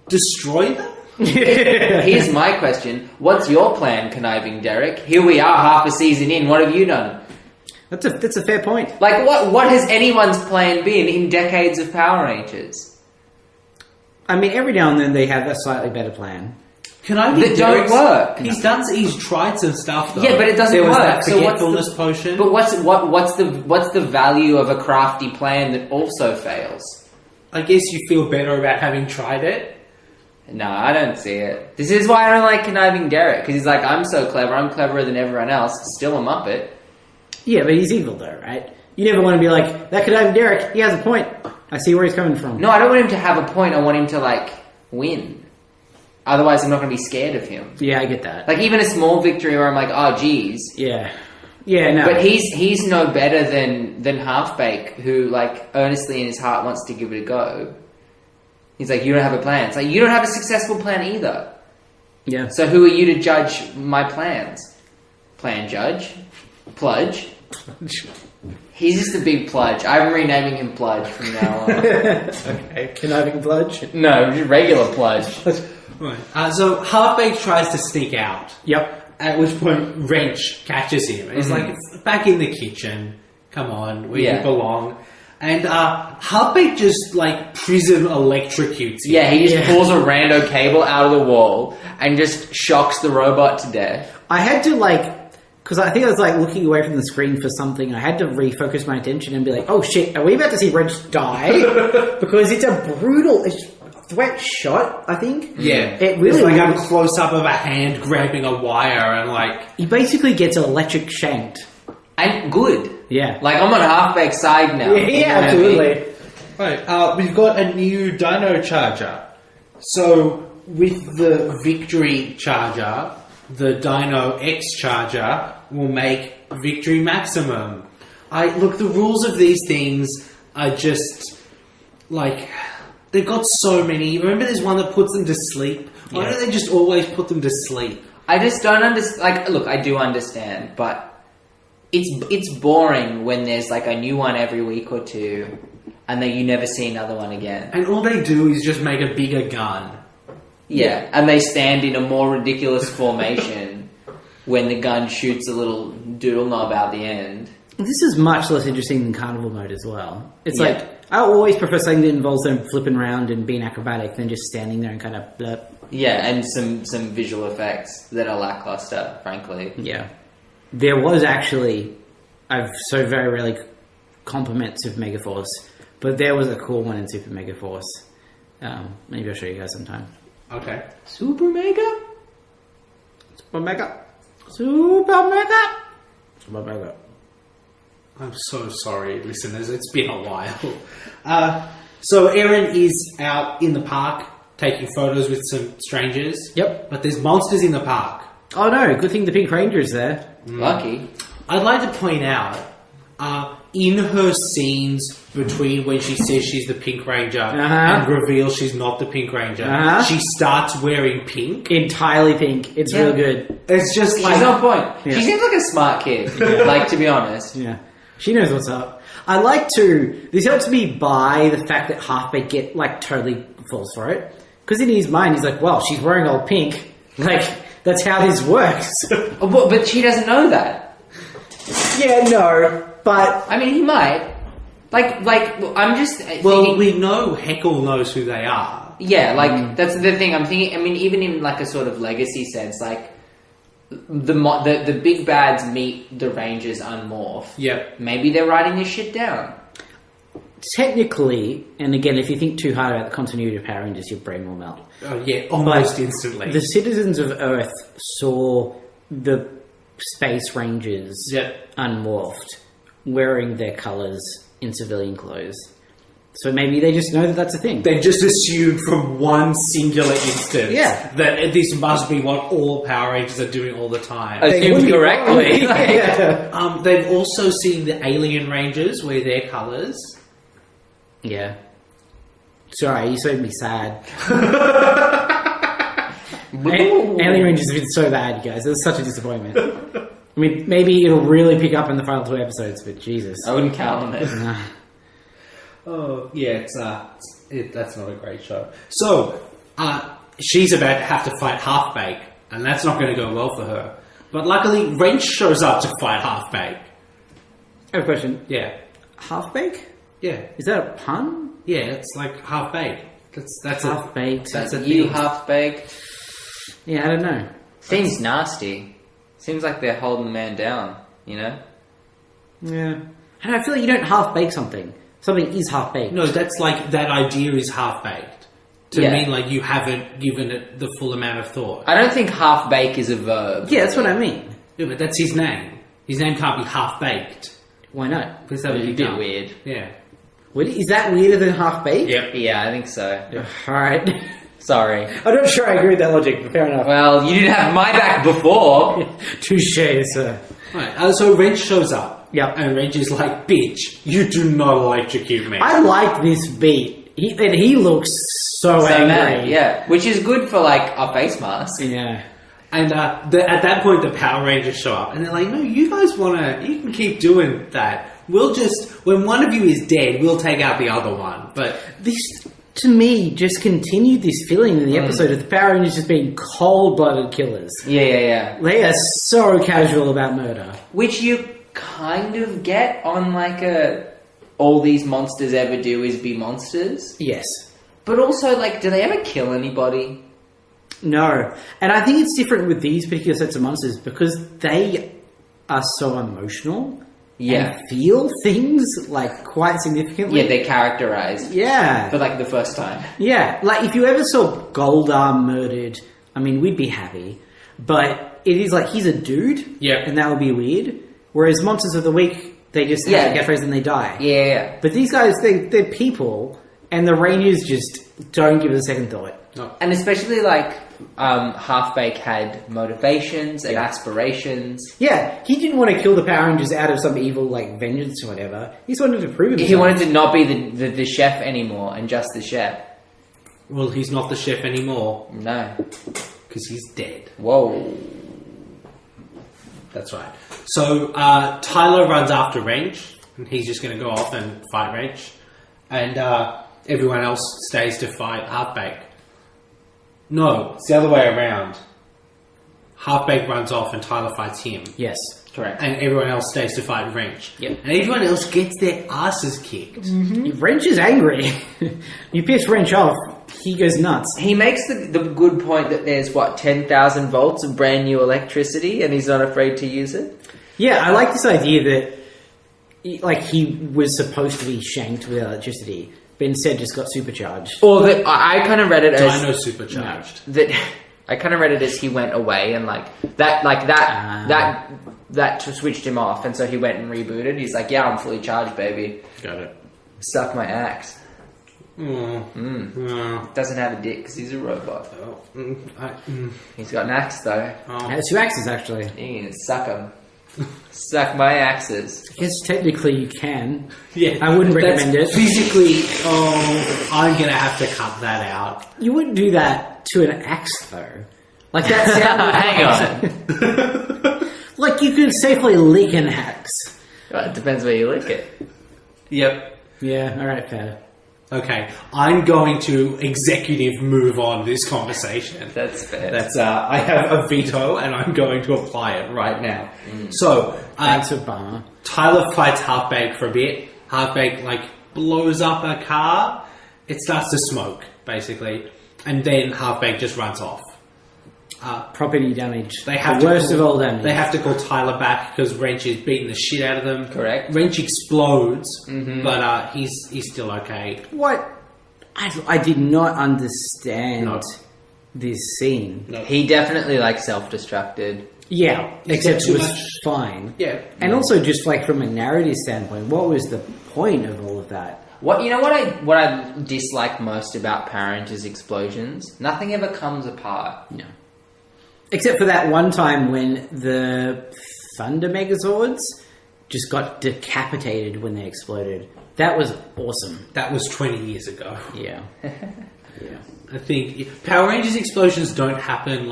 destroy them?"
here's my question. What's your plan, Conniving Derek? Here we are half a season in, what have you done?
That's a fair point.
Like what has anyone's plan been in decades of Power Rangers?
I mean, every now and then they have a slightly better plan.
That don't work.
He's tried some stuff though.
Yeah, but it doesn't
There was
work.
that
So what's
forgetfulness potion.
But what's the value of a crafty plan that also fails?
I guess you feel better about having tried it.
No, I don't see it. This is why I don't like Conniving Derek, because he's like, I'm so clever, I'm cleverer than everyone else, still a Muppet.
Yeah, but he's evil though, right? You never want to be like, that Conniving Derek, he has a point. I see where he's coming from.
No, I don't want him to have a point, I want him to, like, win. Otherwise, I'm not going to be scared of him.
Yeah, I get that.
Like, even a small victory where I'm like, oh, geez.
Yeah. Yeah, no.
But he's no better than Half-Bake, who, like, earnestly in his heart wants to give it a go. He's like, you don't have a plan. It's like, you don't have a successful plan either.
Yeah.
So who are you to judge my plans? Plan judge? Pludge? He's just a big Pludge. I'm renaming him Pludge from now on.
Okay. Conniving Bludge?
No, just regular Pludge.
Right. So Half-Baked tries to sneak out.
Yep.
At which point Wrench catches him. And he's like, back in the kitchen. Come on, where you belong. And Half-Baked just, like, prison electrocutes him.
Yeah, he just pulls a rando cable out of the wall and just shocks the robot to death.
I had to, like, Because I think I was like looking away from the screen for something. I had to refocus my attention and be like, "Oh shit, are we about to see Wrench die?" Because it's a brutal. It's the way it's shot. I think.
Yeah,
it really
it's like
looks-
a close up of a hand grabbing a wire and like
He basically gets electric shanked.
And good.
Yeah.
Like, I'm on a half-baked side now.
Yeah,
You know what I mean?
absolutely.
Right, we've got a new Dino Charger. So, with the Victory Charger, the Dino X Charger will make Victory Maximum. Look, the rules of these things are just, like, they've got so many. Remember there's one that puts them to sleep? Why
Yeah.
don't they just always put them to sleep?
I just don't understand. Like, look, I do understand, but it's boring when there's like a new one every week or two, and then you never see another one again.
And all they do is just make a bigger gun.
Yeah, and they stand in a more ridiculous formation when the gun shoots a little doodle knob out the end.
This is much less interesting than Carnival Mode as well. It's
Yeah.
like, I always prefer something that involves them flipping around and being acrobatic than just standing there and kind of blurp.
Yeah, and some visual effects that are lackluster, frankly.
Yeah. There was actually, I've so very rarely compliment Super Mega Force, but there was a cool one in Super Mega Force. Maybe I'll show you guys sometime.
Okay.
Super Mega?
Super Mega. Super Mega. Super Mega.
I'm so sorry, listeners. It's been a while. So Erin is out in the park taking photos with some strangers.
Yep.
But there's monsters in the park.
Oh no, good thing the Pink Ranger is there.
Lucky.
I'd like to point out, in her scenes between when she says she's the Pink Ranger and reveals she's not the Pink Ranger, she starts wearing pink.
Entirely pink. It's
Yeah.
real good.
It's just like...
She's on point.
Yeah.
She seems like a smart kid, like, to be honest.
Yeah. She knows what's up. I like to... This helps me buy the fact that Halfbake get, like, totally falls for it. Because in his mind, he's like, well, she's wearing all pink. Like, that's how this works.
But she doesn't know that.
Yeah, no. But...
I mean, he might. Like, I'm just
Well,
thinking...
we know Heckle knows who they are.
Yeah, like, that's the thing. I'm thinking, I mean, even in, like, a sort of legacy sense, like, the big bads meet the Rangers unmorph.
Yep.
Maybe they're writing this shit down.
Technically, and again, if you think too hard about the continuity of Power Rangers, your brain will melt.
Oh, yeah, almost
But
instantly.
The citizens of Earth saw the Space Rangers unmorphed, wearing their colours in civilian clothes. So maybe they just know that that's a thing.
They just assumed from one singular instance that this must be what all Power Rangers are doing all the time.
Assumed correctly.
Yeah.
They've also seen the Alien Rangers wear their colours.
Yeah. Sorry, you made me sad. Alien Rangers have been so bad, you guys. It was such a disappointment. I mean, maybe it'll really pick up in the final 2 episodes, but Jesus.
I wouldn't count on it.
Nah.
Oh, yeah, that's not a great show. So, she's about to have to fight Halfbake, and that's not going to go well for her. But luckily, Wrench shows up to fight Halfbake.
I have a question.
Yeah.
Half-bake?
Yeah.
Is that a pun?
Yeah, it's like Half-Baked. That's
Half-baked.
That's a
You
thing.
half-baked.
Yeah, I don't know.
Seems nasty. Seems like they're holding the man down, you know?
Yeah. I feel like you don't half-bake something. Something is half-baked.
No, that's like, that idea is half-baked. To
Yeah.
mean like you haven't given it the full amount of thought.
I don't think half-bake is a verb.
Yeah, that's what I mean.
Yeah, but that's his name. His name can't be Half-Baked.
Why not?
Because that would
It's
be
a bit
dumb.
weird.
Yeah.
Is that weirder than half-baked?
Yep.
Yeah, I think so.
Alright.
Sorry.
I'm not sure I agree with that logic, but fair enough.
Well, you didn't have my back before.
Touche, sir.
Right, so Wrench shows up.
Yep.
And Wrench is like, bitch, you do not electrocute me.
I like this beat. He looks so angry.
mad, yeah. Which is good for, like, a face mask.
Yeah.
And at that point, the Power Rangers show up. And they're like, no, you guys you can keep doing that. We'll just, when one of you is dead, we'll take out the other one. But
This, to me, just continued this feeling in the episode of the Power Rangers just being cold-blooded killers.
Yeah.
They are so casual about murder.
Which you kind of get on, like, all these monsters ever do is be monsters.
Yes.
But also, like, do they ever kill anybody?
No. And I think it's different with these particular sets of monsters because they are so emotional.
Yeah.
And feel things, like, quite significantly.
Yeah, they're characterized.
Yeah.
For, like, the first time.
Yeah. Like, if you ever saw Goldar murdered, I mean, we'd be happy. But it is like, he's a dude.
Yeah.
And that would be weird. Whereas Monsters of the Week, they just have a catchphrase and they die.
Yeah.
But these guys, they're people. And the Rangers just don't give it a second thought.
No.
And especially, like, Half-Baked had motivations and aspirations.
Yeah, he didn't want to kill the Power Rangers out of some evil, like, vengeance or whatever. He just wanted to prove himself.
He wanted to not be the chef anymore and just the chef.
Well, he's not the chef anymore
No.
because he's dead.
Whoa.
That's right. So Tyler runs after Range, and he's just going to go off and fight Range, and everyone else stays to fight Half-Baked. No, it's the other way around. Half-Baked runs off and Tyler fights him.
Yes.
Correct.
And everyone else stays to fight Wrench.
Yep.
And everyone else gets their asses kicked.
Wrench is angry. You piss Wrench off, he goes nuts.
He makes the good point that there's, 10,000 volts of brand new electricity and he's not afraid to use it?
Yeah, I like this idea that, like, he was supposed to be shanked with electricity, but instead just got supercharged.
Or that I kind of read it as...
Dino Supercharged.
That I kind of read it as he went away and that switched him off, and so he went and rebooted. He's like, yeah, I'm fully charged, baby.
Got it.
Suck my axe.
Oh.
Doesn't have a dick because he's a robot.
Oh.
He's got an axe though.
Oh.
Has 2 axes, actually.
You can suck them. Suck my axes.
I guess technically you can.
Yeah,
I wouldn't recommend it.
Physically, I'm going to have to cut that out.
You wouldn't do that to an axe, though. Like, that sound.
Hang on.
Like, you could safely lick an axe.
Well, it depends where you lick it.
Yep.
Yeah, alright, fair.
Okay, I'm going to executive move on this conversation.
That's fair.
That's I have a veto, and I'm going to apply it right now. So,
Thanks, Obama.
Tyler fights Half-Baked for a bit. Half-Baked, blows up a car. It starts to smoke, basically. And then Half-Baked just runs off.
Property damage.
They have
the worst of all damage.
They have to call Tyler back because Wrench is beating the shit out of them.
Correct.
Wrench explodes, but he's still okay.
What? I did not understand
No.
this scene.
No.
He definitely self-destructed.
Yeah, except
too
it was
much.
fine.
Yeah.
And also, just from a narrative standpoint, what was the point of all of that?
What I dislike most about Power Rangers explosions? Nothing ever comes apart.
No. Except for that one time when the Thunder Megazords just got decapitated when they exploded. That was awesome.
That was 20 years ago.
Yeah. Yeah.
I think Power Rangers explosions don't happen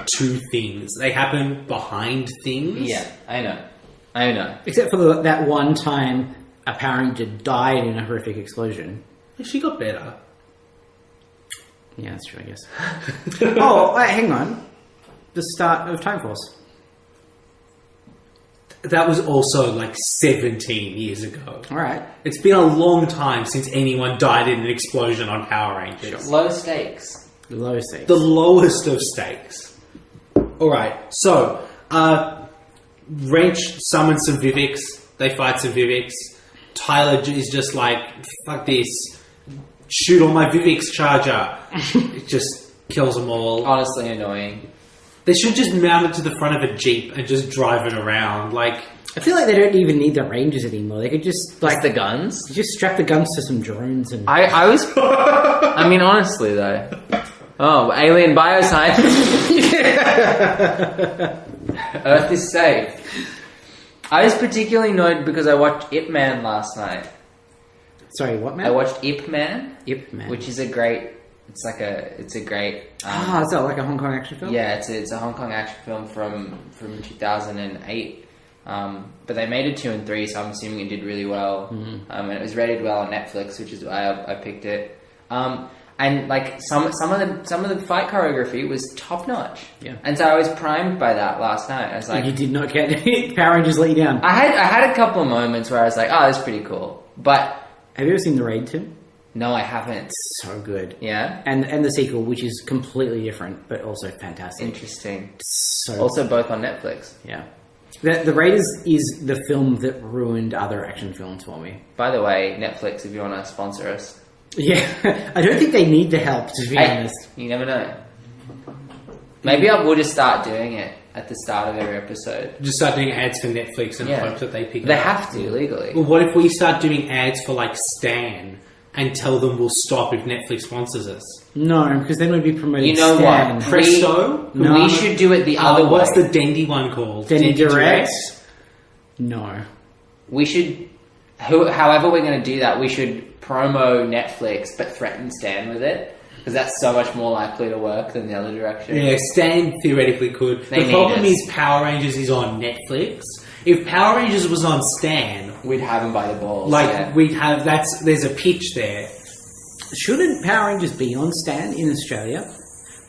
to things. They happen behind things.
Yeah, I know.
Except for that one time a Power Ranger died in a horrific explosion.
She got better.
Yeah, that's true, I guess. Oh, wait, hang on. The start of Time Force.
That was also 17 years ago.
Alright.
It's been a long time since anyone died in an explosion on Power Rangers.
Low stakes.
The lowest stakes.
The lowest of stakes. Alright, so, Wrench summons some Vivics. They fight some Vivics. Tyler is just fuck this. Shoot on my Vivix charger. It just kills them all.
Honestly annoying.
They should just mount it to the front of a Jeep and just drive it around.
I feel like they don't even need the Rangers anymore. They could just
Just the guns?
just strap the guns to some drones and
I was... I mean, honestly, though. Oh, alien bioscience. Earth is safe. I was particularly annoyed because I watched Ip Man last night.
Sorry, what man?
I watched Ip Man,
Ip Man.
which is a great... It's a great...
is that like a Hong Kong action film?
Yeah, it's a Hong Kong action film from 2008. But they made it 2 and 3, so I'm assuming it did really well. And it was rated well on Netflix, which is why I picked it. And some of the fight choreography was top notch.
Yeah.
And so I was primed by that last night. I was like,
You did not get Power Rangers let you down.
I had a couple of moments where I was like, oh, that's pretty cool. But
Have you ever seen The Raid 2?
no, I haven't.
It's so good.
Yeah,
And the sequel, which is completely different, but also fantastic.
interesting.
So
Also, both on Netflix.
yeah. The Raiders is the film that ruined other action films for me.
By the way, Netflix, if you want to sponsor us.
Yeah, I don't think they need the help, to be honest.
You never know. Maybe I will just start doing it at the start of every episode.
Just start doing ads for Netflix and hope that they pick it
They
up.
have to, legally.
Well, what if we start doing ads for like Stan and tell them we'll stop if Netflix sponsors us?
No, because then we'd be promoting
You know
Stan.
what?
Presto?
No.
We should do it the other way.
What's the Dendy one called?
Dendy Direct? No.
We should, however we're going to do that, we should promo Netflix but threaten Stan with it. Because that's so much more likely to work than the other direction.
Yeah, Stan theoretically could.
They
The problem
need us.
is Power Rangers is on Netflix. If Power Rangers was on Stan,
We'd have him by the balls.
like
yeah.
we'd have there's a pitch there.
Shouldn't Power Rangers be on Stan in Australia?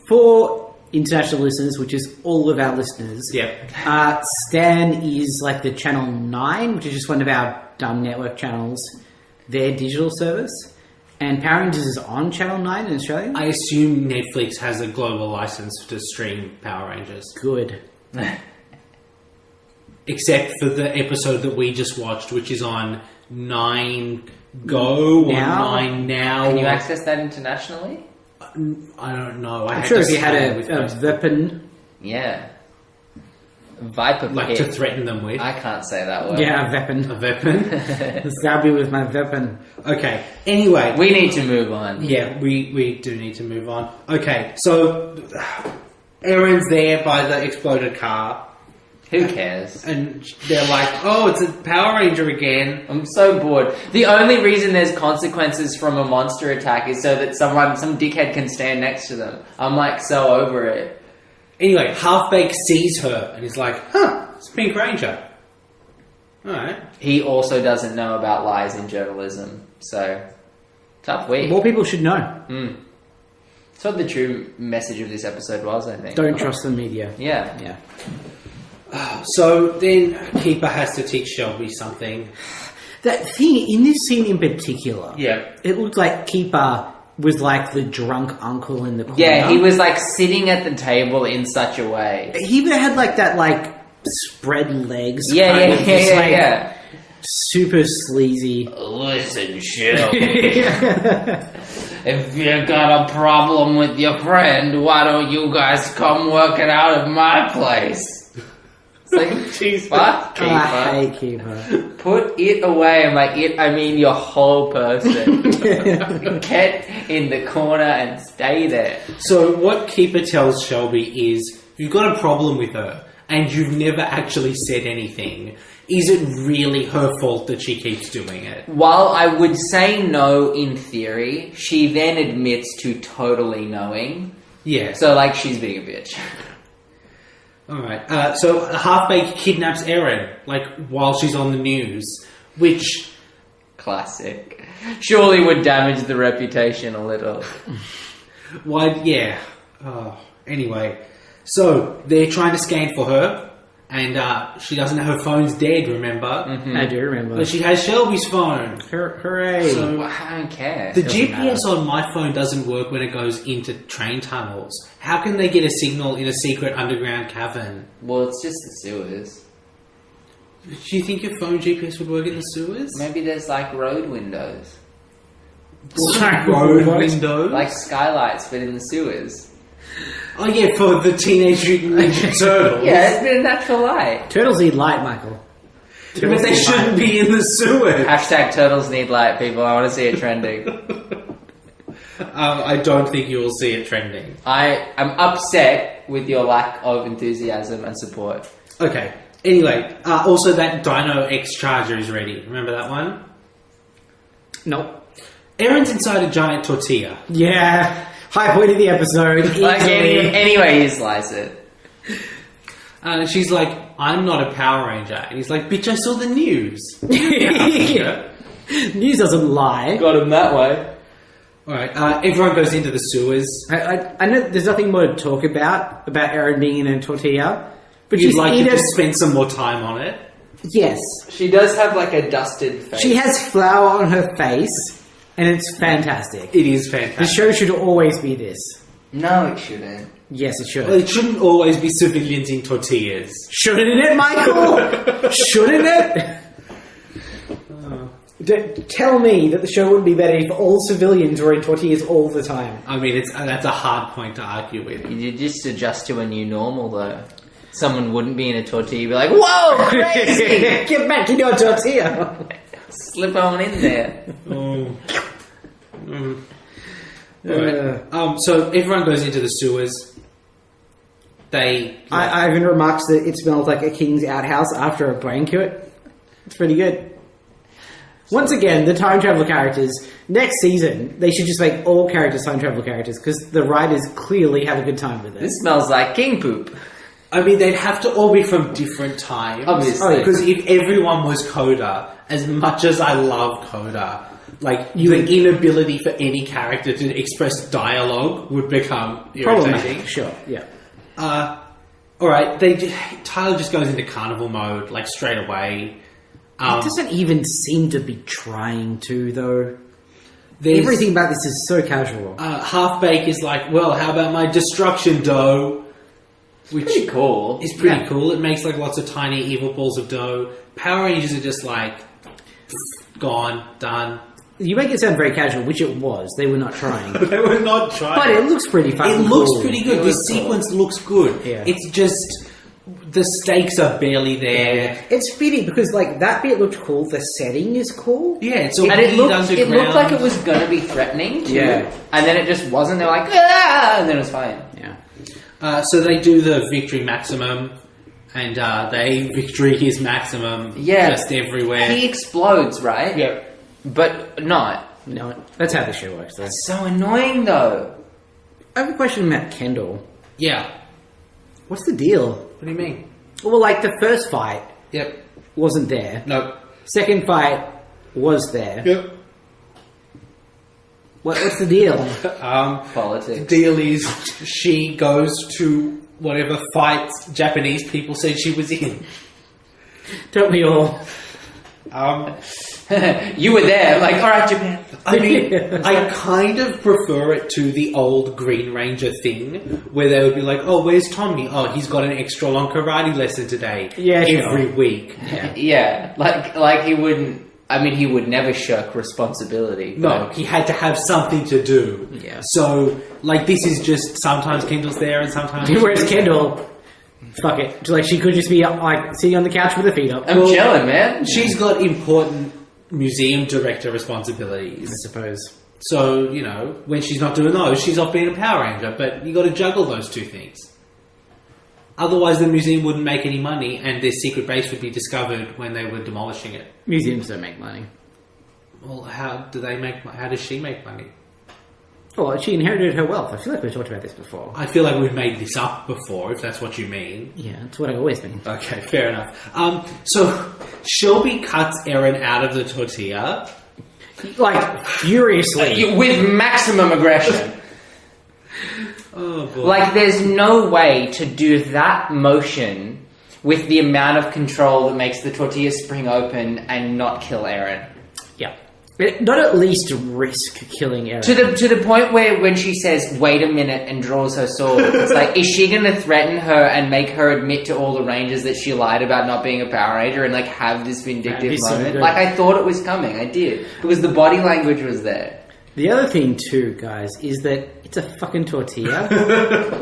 For international listeners, which is all of our listeners, Stan is like the Channel 9, which is just one of our dumb network channels, their digital service. And Power Rangers is on Channel 9 in Australia?
I assume Netflix has a global license to stream Power Rangers.
Good.
Except for the episode that we just watched, which is on 9 Go or
Now?
9 Now.
Can you access that internationally?
I don't know.
I'm sure if you had a weapon...
Yeah. Viper
like
Pit.
to threaten them with.
I can't say that word.
Yeah, a weapon.
A weapon.
Stab you with my weapon.
Okay. Anyway.
We need to move on.
Yeah, we do need to move on. Okay, so Erin's there by the exploded car.
Who cares?
And they're like, oh, it's a Power Ranger again.
I'm so bored. The only reason there's consequences from a monster attack is so that some dickhead can stand next to them. I'm like so over it.
Anyway, Half-Baked sees her and he's like, huh, it's Pink Ranger. Alright.
He also doesn't know about lies in journalism. So, tough week.
More people should know.
That's what the true message of this episode was, I think.
Don't trust the media.
Yeah.
Yeah.
So then Keeper has to teach Shelby something.
That thing, in this scene in particular,
Yeah.
it looked like Keeper was like the drunk uncle in the corner.
Yeah, he was like sitting at the table in such a way.
He even had like that like spread legs.
Yeah,
kind
yeah,
of,
yeah,
just,
yeah,
like,
yeah.
super sleazy.
Listen, Shelby. If you got a problem with your friend, why don't you guys come work it out at my place? It's like, jeez, fuck, Keeper.
I hate Keeper.
Put it away, and like it, I mean your whole person. Get in the corner and stay there.
So what Keeper tells Shelby is, you've got a problem with her, and you've never actually said anything. Is it really her fault that she keeps doing it?
While I would say no in theory, she then admits to totally knowing.
Yeah.
So like she's being a bitch.
Alright, so Half-Baked kidnaps Erin, like, while she's on the news, which...
Classic. Surely would damage the reputation a little.
Why, yeah. Anyway, so they're trying to scan for her, and she doesn't know her phone's dead, remember?
I do remember.
But she has Shelby's phone.
Hooray.
So-
Well, I don't care.
The
Doesn't
GPS on my phone doesn't work when it goes into train tunnels. How can they get a signal in a secret underground cavern?
Well, it's just the sewers.
Do you think your phone GPS would work in the sewers?
Maybe there's like road windows.
Sorry,
Road
what?
windows?
Like skylights, but in the sewers.
Oh yeah, for the Teenage Mutant Ninja Turtles.
Yeah, it's been a natural light.
Turtles need light, Michael.
But they shouldn't be in the sewers.
Hashtag turtles need light, people. I want to see it trending.
I don't think you will see it trending.
I am upset with your lack of enthusiasm and support.
Okay. Anyway, also that Dino X Charger is ready. Remember that one?
Nope.
Erin's inside a giant tortilla.
Yeah. High point of the episode.
Like
easily.
anyway, you slice it.
And she's like, I'm not a Power Ranger. And he's like, bitch, I saw the news.
Yeah. News doesn't lie.
Got him that way.
Alright, everyone goes into the sewers.
I know there's nothing more to talk about Erin being in a tortilla. But
You'd
she's
like
in
to
a...
just spend some more time on it.
Yes.
She does have like a dusted face.
She has flour on her face, and it's fantastic.
It is
The
fantastic.
show should always be this.
No, it shouldn't.
Yes, it should.
Well, it shouldn't always be civilians in tortillas.
Shouldn't it, Michael? Shouldn't it? Tell me that the show wouldn't be better if all civilians were in tortillas all the time.
I mean, that's a hard point to argue with.
You just adjust to a new normal, though. Someone wouldn't be in a tortilla, you'd be like, whoa, crazy!
Get back in your tortilla!
Slip on in there.
Right. So everyone goes into the sewers.
Ivan remarks that it smells like a king's outhouse after a banquet. It's pretty good. Once again, the time travel characters, next season, they should just make all characters time travel characters because the writers clearly have a good time with it.
This smells like king poop.
I mean, they'd have to all be from different times.
Obviously.
Because if everyone was Coda, as much as I love Coda, like, the inability for any character to express dialogue would become irritating.
Sure, yeah.
Alright, Tyler just goes into carnival mode, like, straight away.
It doesn't even seem to be trying to, though. Everything about this is so casual.
Half-Bake is like, well, how about my destruction dough? Which
Pretty cool.
is pretty cool. It makes, like, lots of tiny evil balls of dough. Power Rangers are just like, gone, done.
You make it sound very casual, which it was. They were not trying.
They were not trying.
But it looks pretty fucking
It looks
cool.
pretty good. This sequence looks good.
Yeah.
It's just the stakes are barely there.
It's fitting because, like, that bit looked cool. The setting is cool.
Yeah, it's all
And it looked
underground.
like it was going to be threatening, too.
Yeah.
And then it just wasn't. They're like, ah! And then it was fine.
Yeah.
So they do the victory maximum, and they victory his maximum just everywhere.
He explodes, right?
Yeah.
But not.
No, that's how the show works, though.
It's so annoying, though.
I have a question about Kendall.
Yeah.
What's the deal?
What do you mean?
Well, like, the first fight
Yep.
wasn't there.
Nope.
Second fight was there.
Yep.
What's the deal?
Politics.
The deal is she goes to whatever fights Japanese people said she was in.
Don't we all?
You were there. Like, all right, Japan.
I mean, I kind of prefer it to the old Green Ranger thing, where they would be like, "Oh, where's Tommy? Oh, he's got an extra long karate lesson today."
Yeah,
every week.
Yeah.
Like he wouldn't. I mean, he would never shirk responsibility.
No, he had to have something to do.
Yeah.
So, like, this is just sometimes Kendall's there and sometimes.
Whereas Kendall, fuck it. Like, she could just be like sitting on the couch with her feet up.
I'm chilling, man.
She's got important museum director responsibilities.
I suppose.
So, you know, when she's not doing those, she's off being a Power Ranger. But you got to juggle those two things. Otherwise, the museum wouldn't make any money, and their secret base would be discovered when they were demolishing it.
Museums don't make money.
Well, how does she make money?
Oh, she inherited her wealth. I feel like we've talked about this before.
I feel like we've made this up before, if that's what you mean.
Yeah, that's what I always mean.
Okay, fair enough. So Shelby cuts Erin out of the tortilla.
Like, furiously.
With maximum aggression.
Oh boy!
Like, there's no way to do that motion with the amount of control that makes the tortilla spring open and not kill Erin.
Yeah. Not at least risk killing Erin.
To the point where when she says, wait a minute, and draws her sword, it's like, is she going to threaten her and make her admit to all the Rangers that she lied about not being a Power Ranger and, like, have this vindictive
That'd be so
moment?
good.
Like, I thought it was coming. I did. Because the body language was there.
The other thing, too, guys, is that it's a fucking tortilla.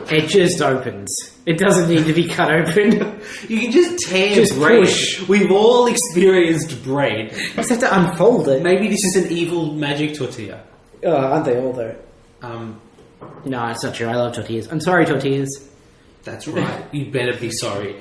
It just opens. It doesn't need to be cut open.
You can just tear
Just
bread.
push.
We've all experienced bread.
You just have to unfold it.
Maybe this is an evil magic tortilla.
Aren't they all, though? No, it's not true. I love tortillas. I'm sorry, tortillas.
That's right. You better be sorry.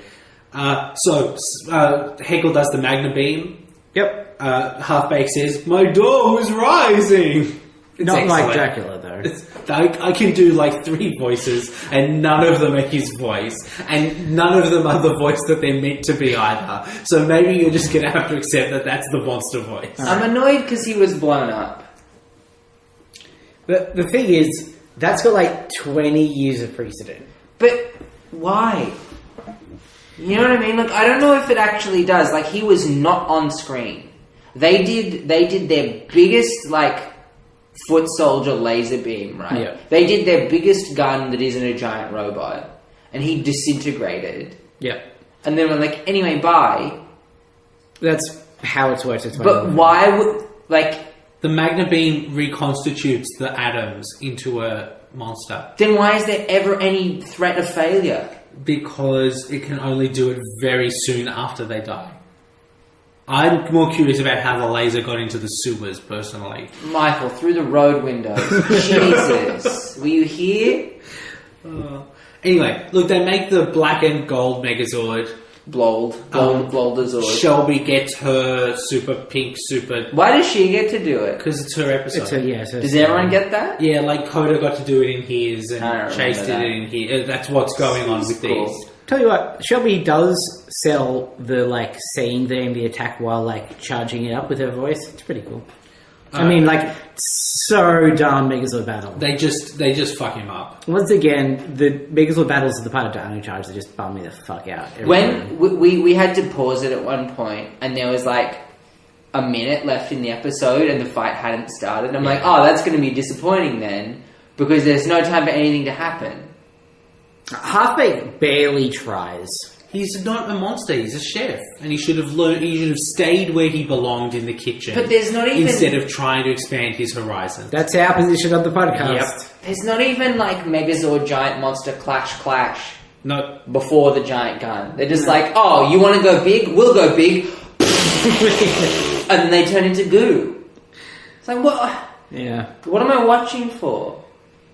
So Heckle does the Magna Beam.
Yep.
Half-Baked says, "My dough is rising." It's
Not like
excellent.
Dracula, though.
I can do like 3 voices, and none of them are his voice, and none of them are the voice that they're meant to be either. So maybe you're just gonna have to accept that that's the monster voice.
I'm annoyed because he was blown up.
The thing is, that's got like 20 years of precedent.
But why? You know what I mean? Like, I don't know if it actually does. Like, he was not on screen. They did their biggest, like, foot soldier laser beam, right?
Yeah.
They did their biggest gun that isn't a giant robot, and he disintegrated.
Yeah.
And then we're like, anyway, bye.
That's how it's worked.
But why would, like...
The magna beam reconstitutes the atoms into a monster.
Then why is there ever any threat of failure?
Because it can only do it very soon after they die. I'm more curious about how the laser got into the sewers, personally.
Michael, through the road windows. Jesus. Were you here?
Anyway, look, they make the black and gold Megazord.
Bloldazord.
Shelby gets her super pink super...
Why does she get to do it?
Because it's her episode.
Does everyone get that?
Yeah, like Coda got to do it in his and Chase did it in his. That's what's going on with
Cool.
these.
Tell you what, Shelby does sell the like saying there in the attack while like charging it up with her voice. It's pretty cool. I mean, like, so dumb Megazord battle.
They just fuck him up.
Once again, the Megazord battles are the part of Dino Charge that just bum me the fuck out.
When we had to pause it at one point, and there was like a minute left in the episode, and the fight hadn't started. I'm like, oh, that's going to be disappointing then, because there's no time for anything to happen.
Halfbake barely tries.
He's not a monster. He's a chef, and he should have learned. He should have stayed where he belonged in the kitchen.
But there's not even
instead of trying to expand his horizon.
That's our position on the podcast.
Yep.
There's not even like Megazord giant monster clash
No,
before the giant gun. They're just like, oh, you want to go big? We'll go big. And then they turn into goo. It's like, what?
Yeah.
What am I watching for?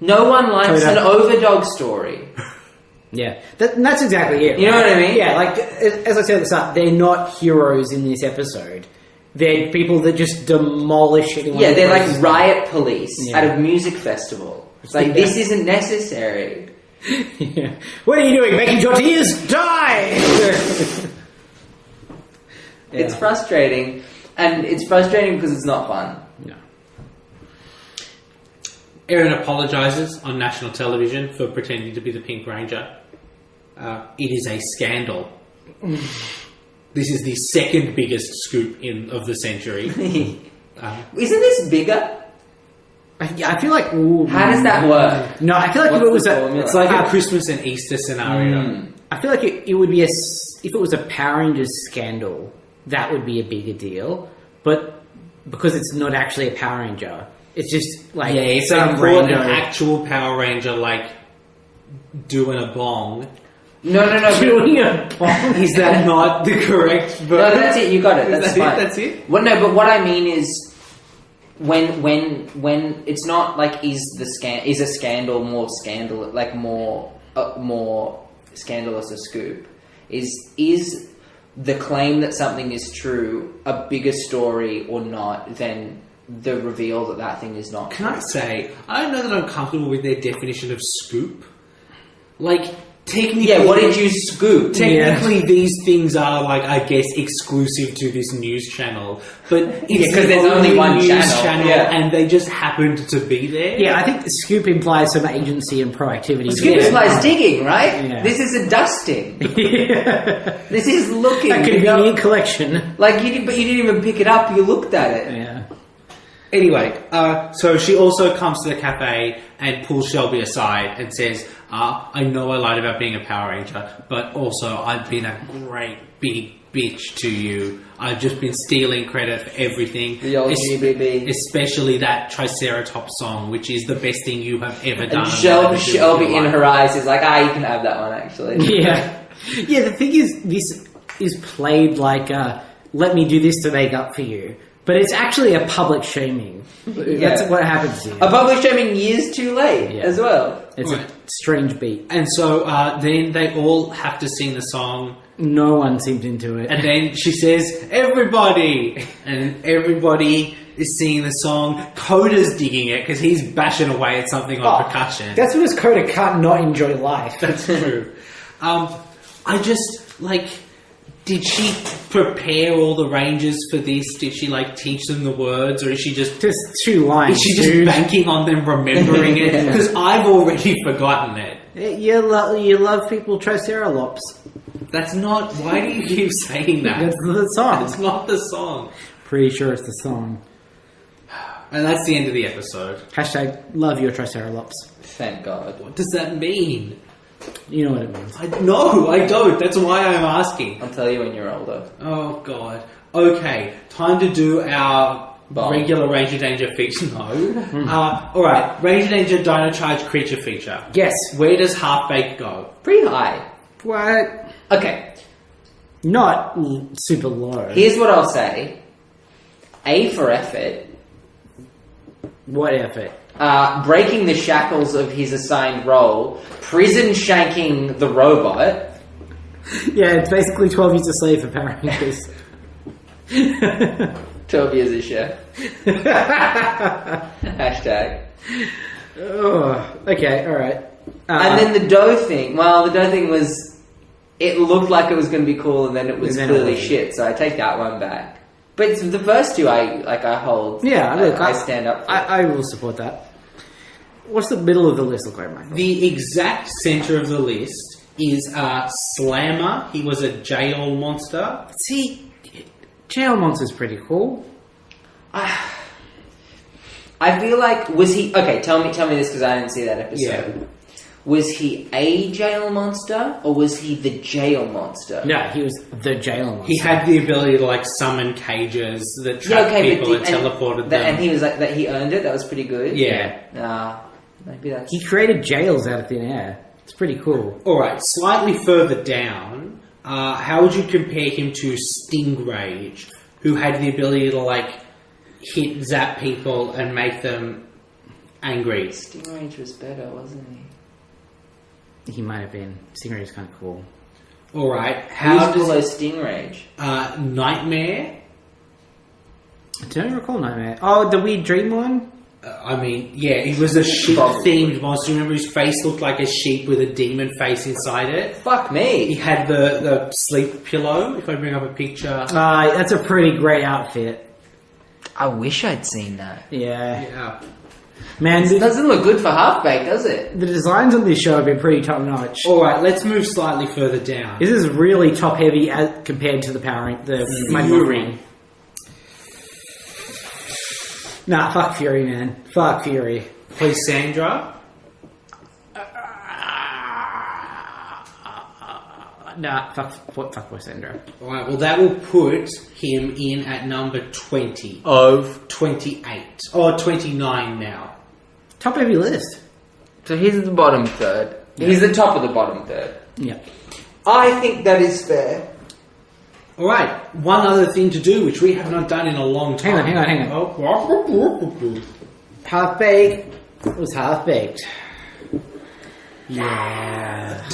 No one likes an overdog story.
Yeah, that's exactly it.
You know what I mean?
Yeah, like, as I said at the start, they're not heroes in this episode. They're people that just demolish anyone.
Yeah, they're like riot police
Yeah.
at a music festival. It's like, this isn't necessary.
Yeah. What are you doing? Making tortillas? Die!
It's frustrating. And it's frustrating because it's not fun.
No.
Erin apologises on national television for pretending to be the Pink Ranger. It is a scandal. This is the second biggest scoop of the century.
Isn't this bigger?
I feel like... Ooh,
How does that work?
No, I feel like
What's
if it was
the
a...
formula?
It's like a Christmas and Easter scenario.
I feel like it would be if it was a Power Rangers scandal, that would be a bigger deal. But because it's not actually a Power Ranger, it's just like
If they
some
caught
rando...
an actual Power Ranger like doing a bong.
No.
Doing a bomb.
Is that not the correct verb?
No, that's it. You got it. That's
That's
fine.
it? That's it?
Well, no, but what I mean is, when it's not like is a scandal more scandalous a scoop? Is the claim that something is true a bigger story or not than the reveal that thing is not?
Can I say, I don't know that I'm comfortable with their definition of scoop. Like, technically...
Yeah, what did you scoop?
Technically, these things are, like, I guess, exclusive to this news channel. But it's
because there's only one
news
channel,
and they just happened to be there.
Yeah, I think scoop implies some agency and proactivity.
Scoop implies digging, right?
Yeah.
This is a dusting.
Yeah.
This is looking.
A convenient collection.
Like but you didn't even pick it up. You looked at it.
Yeah.
Anyway, so she also comes to the cafe and pulls Shelby aside and says, I know I lied about being a Power Ranger, but also I've been a great big bitch to you. I've just been stealing credit for everything.
The old GBB.
Especially that Triceratops song, which is the best thing you have ever done.
And Shelby in her eyes is like, you can have that one, actually.
Yeah. Yeah, the thing is, this is played like, let me do this to make up for you. But it's actually a public shaming. That's what happens here.
A public shaming years too late as well.
It's a strange beat.
And so then they all have to sing the song.
No one seemed into it.
And then she says, everybody! And everybody is singing the song. Coda's digging it because he's bashing away at something on percussion.
That's because Coda can't not enjoy life.
That's true. I just, like... Did she prepare all the Rangers for this? Did she, like, teach them the words? Or is she just...
Just 2 lines,
Is she just banking on them remembering it? Because I've already forgotten it.
You love people Triceratops.
That's not... Why do you keep saying that?
That's the song.
It's not the song.
Pretty sure it's the song.
And that's the end of the episode.
Hashtag love your Triceratops.
Thank God.
What does that mean?
You know what it means.
No, I don't. That's why I'm asking.
I'll tell you when you're older.
Oh, God. Okay, time to do our regular Ranger Danger feature. No. Alright, Ranger Danger Dino Charge creature feature.
Yes.
Where does Half-Baked go?
Pretty high.
What?
Okay,
Not super low.
here's what I'll say. A for effort.
What effort?
Breaking the shackles of his assigned role. Prison shanking the robot.
Yeah, it's basically 12 Years a Slave for Power Rangers.
12 years a chef. Hashtag.
Oh, okay, alright.
And then the dough thing. Well, the dough thing was... It looked like it was going to be cool, and then it was
And then it
clearly
wasn't.
shit, so I take that one back. But it's the first two I hold.
Yeah, look,
I stand up for.
I will support that. What's the middle of the list look like, Michael?
The exact center of the list is Slammer. He was a jail monster.
See, Jail Monster's pretty cool.
I feel like was he okay? Tell me this because I didn't see that episode.
Yeah.
Was he a jail monster or was he the jail monster?
No, he was the Jail Monster.
He had the ability to summon cages that trapped people and teleported them.
And he was that he earned it. That was pretty good.
Yeah.
Maybe that's.
He created jails out of thin air. It's pretty cool.
Alright, slightly further down, how would you compare him to Stingrage, who had the ability to zap people and make them angry?
Stingrage was better, wasn't he?
He might have been. Stingray's kind of cool.
Alright,
Who's
how
below
does
Stingrage?
Nightmare?
I don't recall Nightmare. Oh, the weird dream one?
He was a sheep-themed monster. Remember his face looked like a sheep with a demon face inside it?
Fuck
He
me.
had the sleep pillow, if I bring up a picture.
That's a pretty great outfit.
I wish I'd seen that.
Yeah.
Yeah.
Man,
It doesn't look good for half-baked, does it?
the designs on this show have been pretty top-notch.
Alright, let's move slightly further down.
This is really top-heavy as compared to the Mighty Morphin
Fury.
Nah, fuck Fury, man. Fuck Fury.
Please, Sandra.
Nah, fuck Boy Sandra.
Alright, well that will put him in at number 20.
Of.
28. Or 29 now.
Top-heavy list.
So he's the bottom third. He's the top of the bottom third.
Yeah.
I think that is fair.
Alright, one other thing to do, which we have not done in a long time.
Hang on.
Oh.
Half-baked. It was half-baked. Yeah.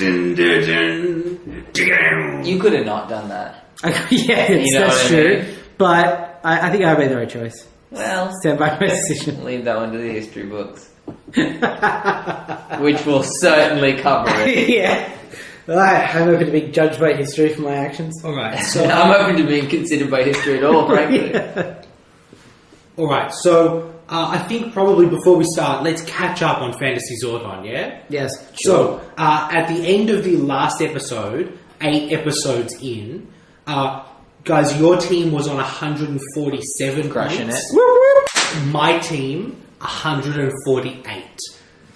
You could have not done that.
Yeah,
You know
that's
what I
true.
mean?
But I think I made the right choice.
Well,
Stand by my decision.
leave that one to the history books. Which will certainly cover it.
Yeah. I'm not going to be judged by history for my actions.
Alright, so
I'm open to being considered by history at all, frankly.
Alright, so I think probably before we start, let's catch up on Fantasy Zordon, yeah?
Yes.
So, at the end of the last episode, 8 episodes in, guys, your team was on 147
Crushing
points.
it.
My team, 148.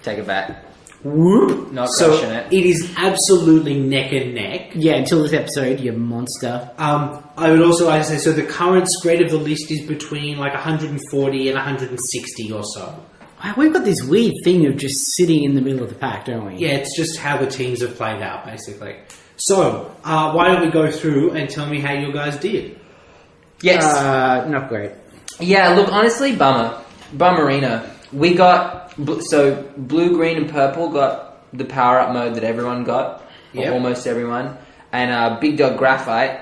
Take it back.
Whoop.
Not
So,
crushing it.
it is absolutely neck and neck.
Yeah, until this episode, you monster.
I would also like to say, so the current spread of the list is between 140 and 160 or so.
Wow, we've got this weird thing of just sitting in the middle of the pack, don't we?
Yeah, it's just how the teams have played out, basically. So, why don't we go through and tell me how you guys did?
Yes.
Not great.
Yeah, look, honestly, Bummerino. We got... So, blue, green, and purple got the power-up mode that everyone got. Or
Yep.
almost everyone. And Big Dog Graphite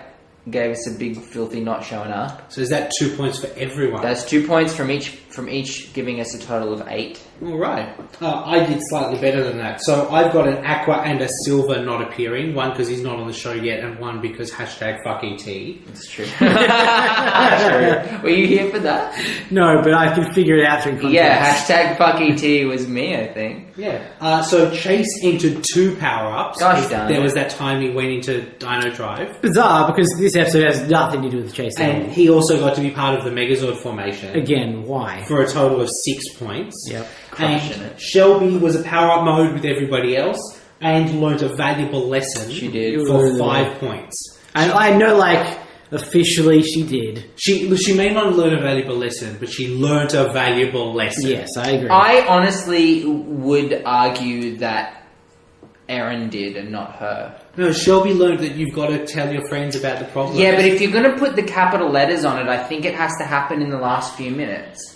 gave us a big, filthy not showing up.
So is that 2 points for everyone?
That's 2 points from each, giving us a total of 8.
All right. I did slightly better than that. So I've got an aqua and a silver not appearing. One because he's not on the show yet, and one because #fuckET.
It's true. True. Were you here for that?
No, but I can figure it out through context.
Yeah, #fuckET was me, I think.
Yeah. So Chase entered 2 power-ups.
Gosh darn
There
it.
was that time he went into Dino Drive.
Bizarre, because this episode has nothing to do with Chase.
And he also got to be part of the Megazord formation.
Again, why?
For a total of 6 points.
Yep.
Crushing
And
it.
Shelby was a power-up mode with everybody else and learnt a valuable lesson.
She did.
For 5 points.
And I know, like, officially she did.
She may not have learned a valuable lesson, but she learnt a valuable lesson.
Yes, I agree.
I honestly would argue that Erin did and not her.
No, Shelby learned that you've got to tell your friends about the problem.
Yeah, but if you're going to put the capital letters on it, I think it has to happen in the last few minutes.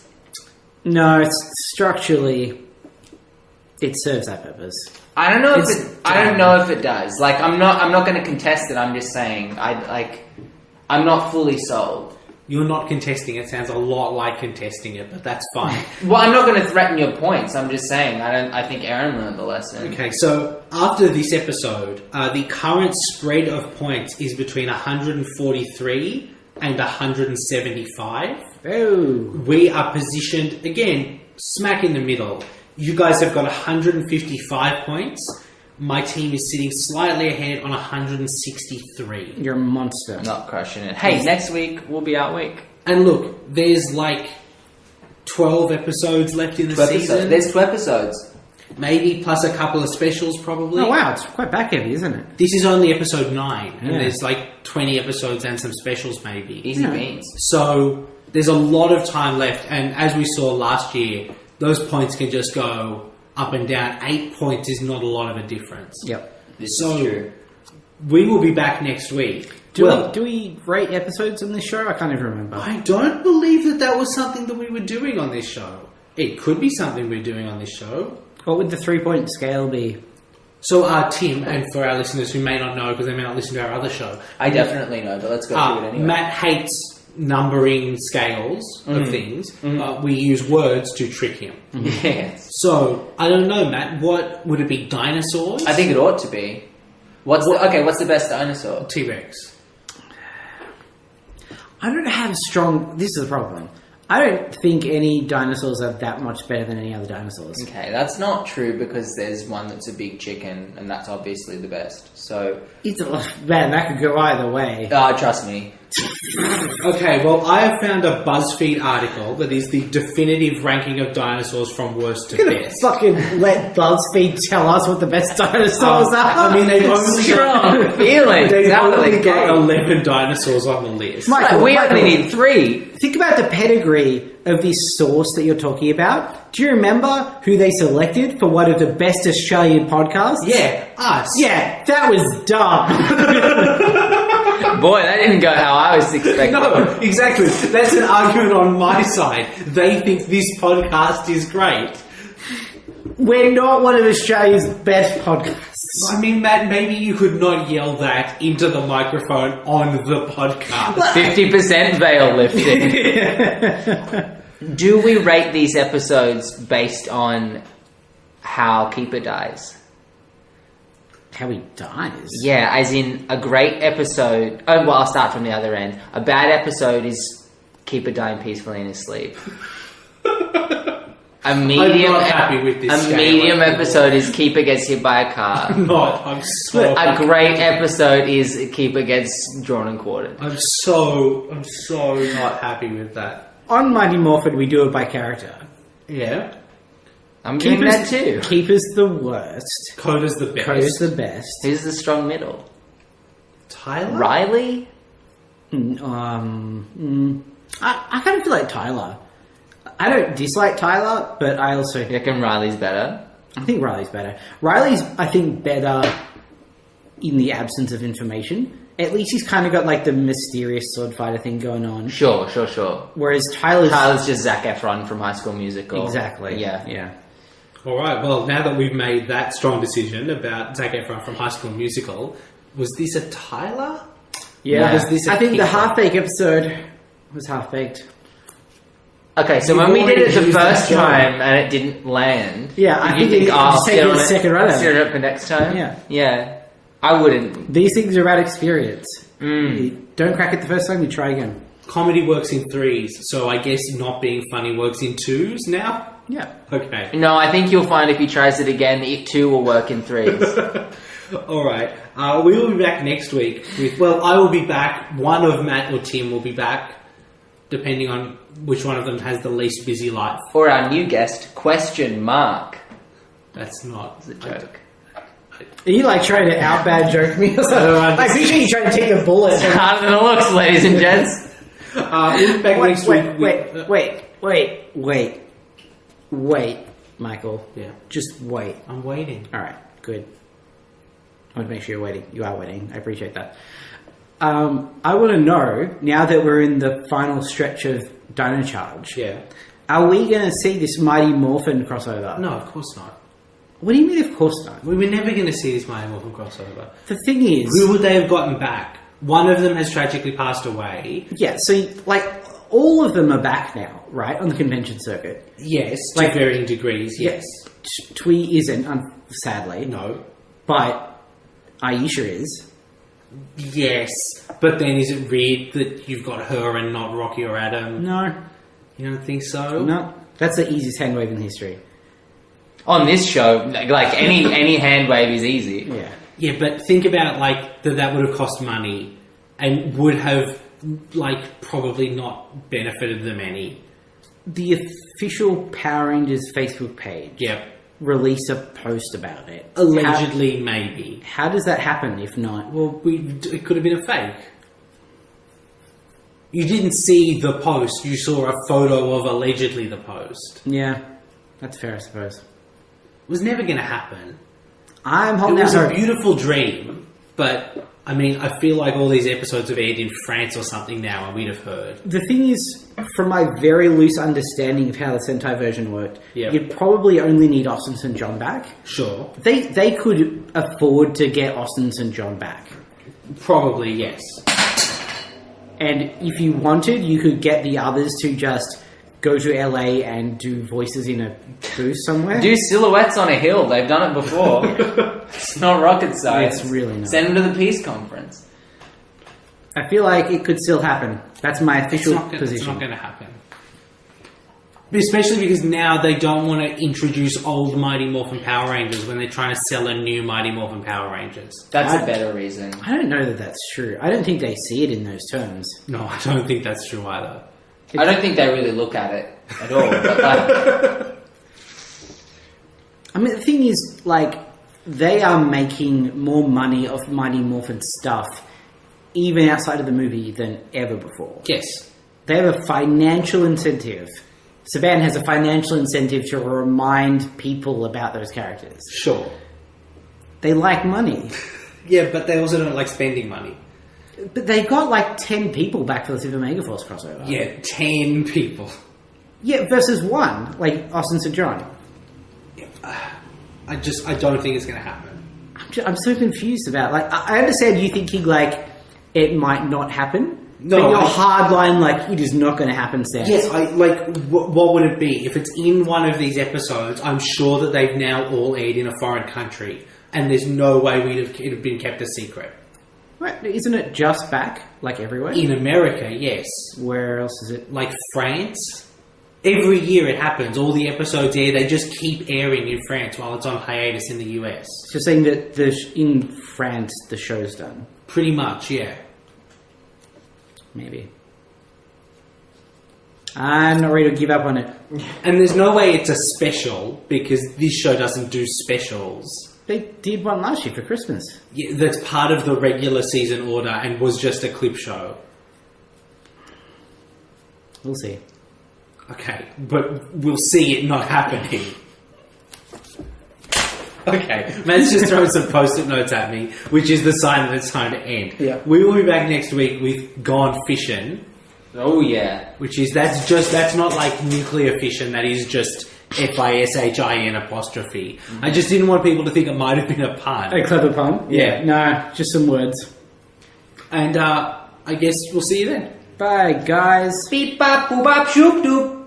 No, it's structurally, it serves that purpose.
I don't know if
It's
it. I don't know if it does. Like, I'm not going to contest it. I'm just saying. I'm not fully sold.
You're not contesting it. Sounds a lot like contesting it, but that's fine.
Well, I'm not going to threaten your points. I'm just saying. I think Erin learned the lesson.
Okay, so after this episode, the current spread of points is between 143 and 175.
Oh.
We are positioned, again, smack in the middle. You guys have got 155 points. My team is sitting slightly ahead on 163.
You're a monster.
Not crushing it. Hey, next week will be our week.
And look, there's like 12 episodes left in the season.
There's 2 episodes.
Maybe, plus a couple of specials probably.
Oh wow, it's quite back heavy, isn't it?
This is only episode 9, and
Yeah.
there's like 20 episodes and some specials maybe.
Easy
Yeah.
beans.
So there's a lot of time left, and as we saw last year, those points can just go up and down. 8 points is not a lot of a difference.
Yep.
This
So
is true.
we will be back next week.
Do we rate episodes on this show? I can't even remember.
I don't believe that was something that we were doing on this show. It could be something we're doing on this show.
What would the 3-point scale be?
So, Tim, and for our listeners who may not know because they may not listen to our other show,
I definitely know, but let's go through it anyway.
Matt hates numbering scales of things. We use words to trick him.
Yes.
So, I don't know, Matt. What would it be? Dinosaurs?
I think it ought to be. What's the best dinosaur?
T-Rex.
I don't have strong... This is the problem. I don't think any dinosaurs are that much better than any other dinosaurs.
Okay, that's not true because there's one that's a big chicken, and that's obviously the best. So,
Man, that could go either way.
trust me.
Okay, well, I have found a BuzzFeed article that is the definitive ranking of dinosaurs from worst to best.
Fucking let BuzzFeed tell us what the best dinosaurs are.
I mean, they've only
Strong feeling.
They've
Out of
only
the
got
gate.
11 dinosaurs on the list.
Michael,
We
Michael,
only need 3.
think about the pedigree of this source that you're talking about. Do you remember who they selected for one of the best Australian podcasts?
Yeah, us.
Yeah, that was dumb.
Boy, that didn't go how I was expecting.
No, exactly. That's an argument on my side. They think this podcast is great.
We're not one of Australia's best podcasts.
I mean, Matt, maybe you could not yell that into the microphone on the podcast.
50% veil lifting. Do we rate these episodes based on how Keeper dies?
How he dies.
Yeah, as in a great episode. Oh, well, I'll start from the other end. A bad episode is Keeper dying peacefully in his sleep. A medium,
not happy with this
A
scale.
medium episode is Keeper gets hit by a car.
I'm so.
A great episode is Keeper gets drawn and quartered.
I'm so not happy with that.
On Mighty Morphin, we do it by character.
Yeah,
I'm doing that too.
Keeper's the worst.
Coda's the best.
Coda's the best.
Who's the strong middle?
Tyler.
Riley?
I kind of feel like Tyler. I don't dislike Tyler, but I also...
You reckon Riley's better?
I think Riley's better. Riley's, I think, better in the absence of information. At least he's kind of got, like, the mysterious sword fighter thing going on.
Sure.
Whereas Tyler's
just Zac Efron from High School Musical.
Exactly.
Yeah.
All right. Well, now that we've made that strong decision about Zac Efron from High School Musical, was this a Tyler?
Yeah.
Or was this a
I think the
Keeper?
half-baked episode was half-baked.
Okay, so
You've
when we did it
already
the
used that
first
joke.
time and it didn't land,
Yeah, I
you
think you
I'll
just take
sit
it
on
a second run at it.
set it up for next time? Yeah. I wouldn't.
These things are about experience.
Mm.
You don't crack it the first time, you try again.
Comedy works in threes, so I guess not being funny works in twos now?
Yeah.
Okay.
No, I think you'll find if he tries it again, it too will work in threes.
Alright. We will be back next week with... Well, I will be back. One of Matt or Tim will be back, depending on which one of them has the least busy life.
Or our new guest, question mark.
That's not...
It's a joke.
Are you like trying to out-bad joke me or something? I appreciate you trying to take the bullet.
It's harder than it looks, ladies and gents.
We'll be back next week.
Wait, Michael.
Yeah.
Just wait.
I'm waiting.
Alright, good. I want to make sure you're waiting. You are waiting. I appreciate that. I want to know, now that we're in the final stretch of Dino Charge,
Yeah.
are we going to see this Mighty Morphin crossover?
No, of course not.
What do you mean, of course not?
We were never going to see this Mighty Morphin crossover.
The thing is...
Who would they have gotten back? One of them has tragically passed away.
Yeah, so, like, all of them are back now, right, on the convention circuit.
Yes,
Like-
to varying degrees, yes.
Twee isn't, sadly.
No.
But Aisha is.
Yes. But then is it weird that you've got her and not Rocky or Adam?
No.
You don't think so?
No. That's the easiest hand wave in history.
On this show, like any hand wave is easy.
Yeah.
Yeah, but think about, like, that would have cost money and would have, like, probably not benefited them any.
The official Power Rangers Facebook page
Yep.
release a post about it.
Allegedly, maybe.
How does that happen if not?
Well, it could have been a fake. You didn't see the post. You saw a photo of allegedly the post.
Yeah, that's fair, I suppose.
It was never going to happen.
I'm
It
holding
was
out
a
hope.
beautiful dream, but, I mean, I feel like all these episodes have aired in France or something now, and we'd have heard.
The thing is, from my very loose understanding of how the Sentai version worked,
Yeah.
you'd probably only need Austin St. John back.
Sure.
They could afford to get Austin St. John back.
Probably, yes.
And if you wanted, you could get the others to just go to LA and do voices in a booth somewhere.
Do silhouettes on a hill. They've done it before. It's not rocket science.
It's really not.
Send them to the peace conference.
I feel like it could still happen. That's my official
It's
position.
not going to happen. Especially because now they don't want to introduce old Mighty Morphin Power Rangers when they're trying to sell a new Mighty Morphin Power Rangers.
That's a better reason.
I don't know that that's true. I don't think they see it in those terms.
No, I don't think that's true either.
I don't think they really look at it at all. But like,
I mean, the thing is, like, they are making more money off Mighty Morphin stuff, even outside of the movie, than ever before.
Yes.
They have a financial incentive. Saban has a financial incentive to remind people about those characters.
Sure.
They like money.
Yeah, but they also don't like spending money.
But they got like 10 people back for the Super Mega Force crossover.
Yeah, 10 people.
Yeah, versus one, like Austin St. John.
I don't think it's going to happen.
I'm so confused about, like, I understand you thinking, like, it might not happen.
No,
but your
I-
hard line, like, it is not going to happen stance.
Yes, what would it be? If it's in one of these episodes, I'm sure that they've now all aired in a foreign country, and there's no way it'd have been kept a secret.
Right, isn't it just back, like, everywhere?
In America, yes.
Where else is it?
Like France. Every year it happens. All the episodes air. They just keep airing in France while it's on hiatus in the US.
So saying that in France the show's done.
Pretty much, yeah.
Maybe. I'm not ready to give up on it.
And there's no way it's a special, because this show doesn't do specials.
They did one last year for Christmas.
Yeah, that's part of the regular season order and was just a clip show.
We'll see.
Okay, but we'll see it not happening. Okay, Matt's just thrown some post-it notes at me, which is the sign that it's time to end.
Yeah.
We will be back next week with Gone Fishin',
oh yeah.
which is, that's not like nuclear fission, that is just FISHIN apostrophe. I just didn't want people to think it might have been a pun.
A clever pun?
Yeah.
No, just some words.
And I guess we'll see you then.
Bye, guys.
Beep bop boop bop shoop doop.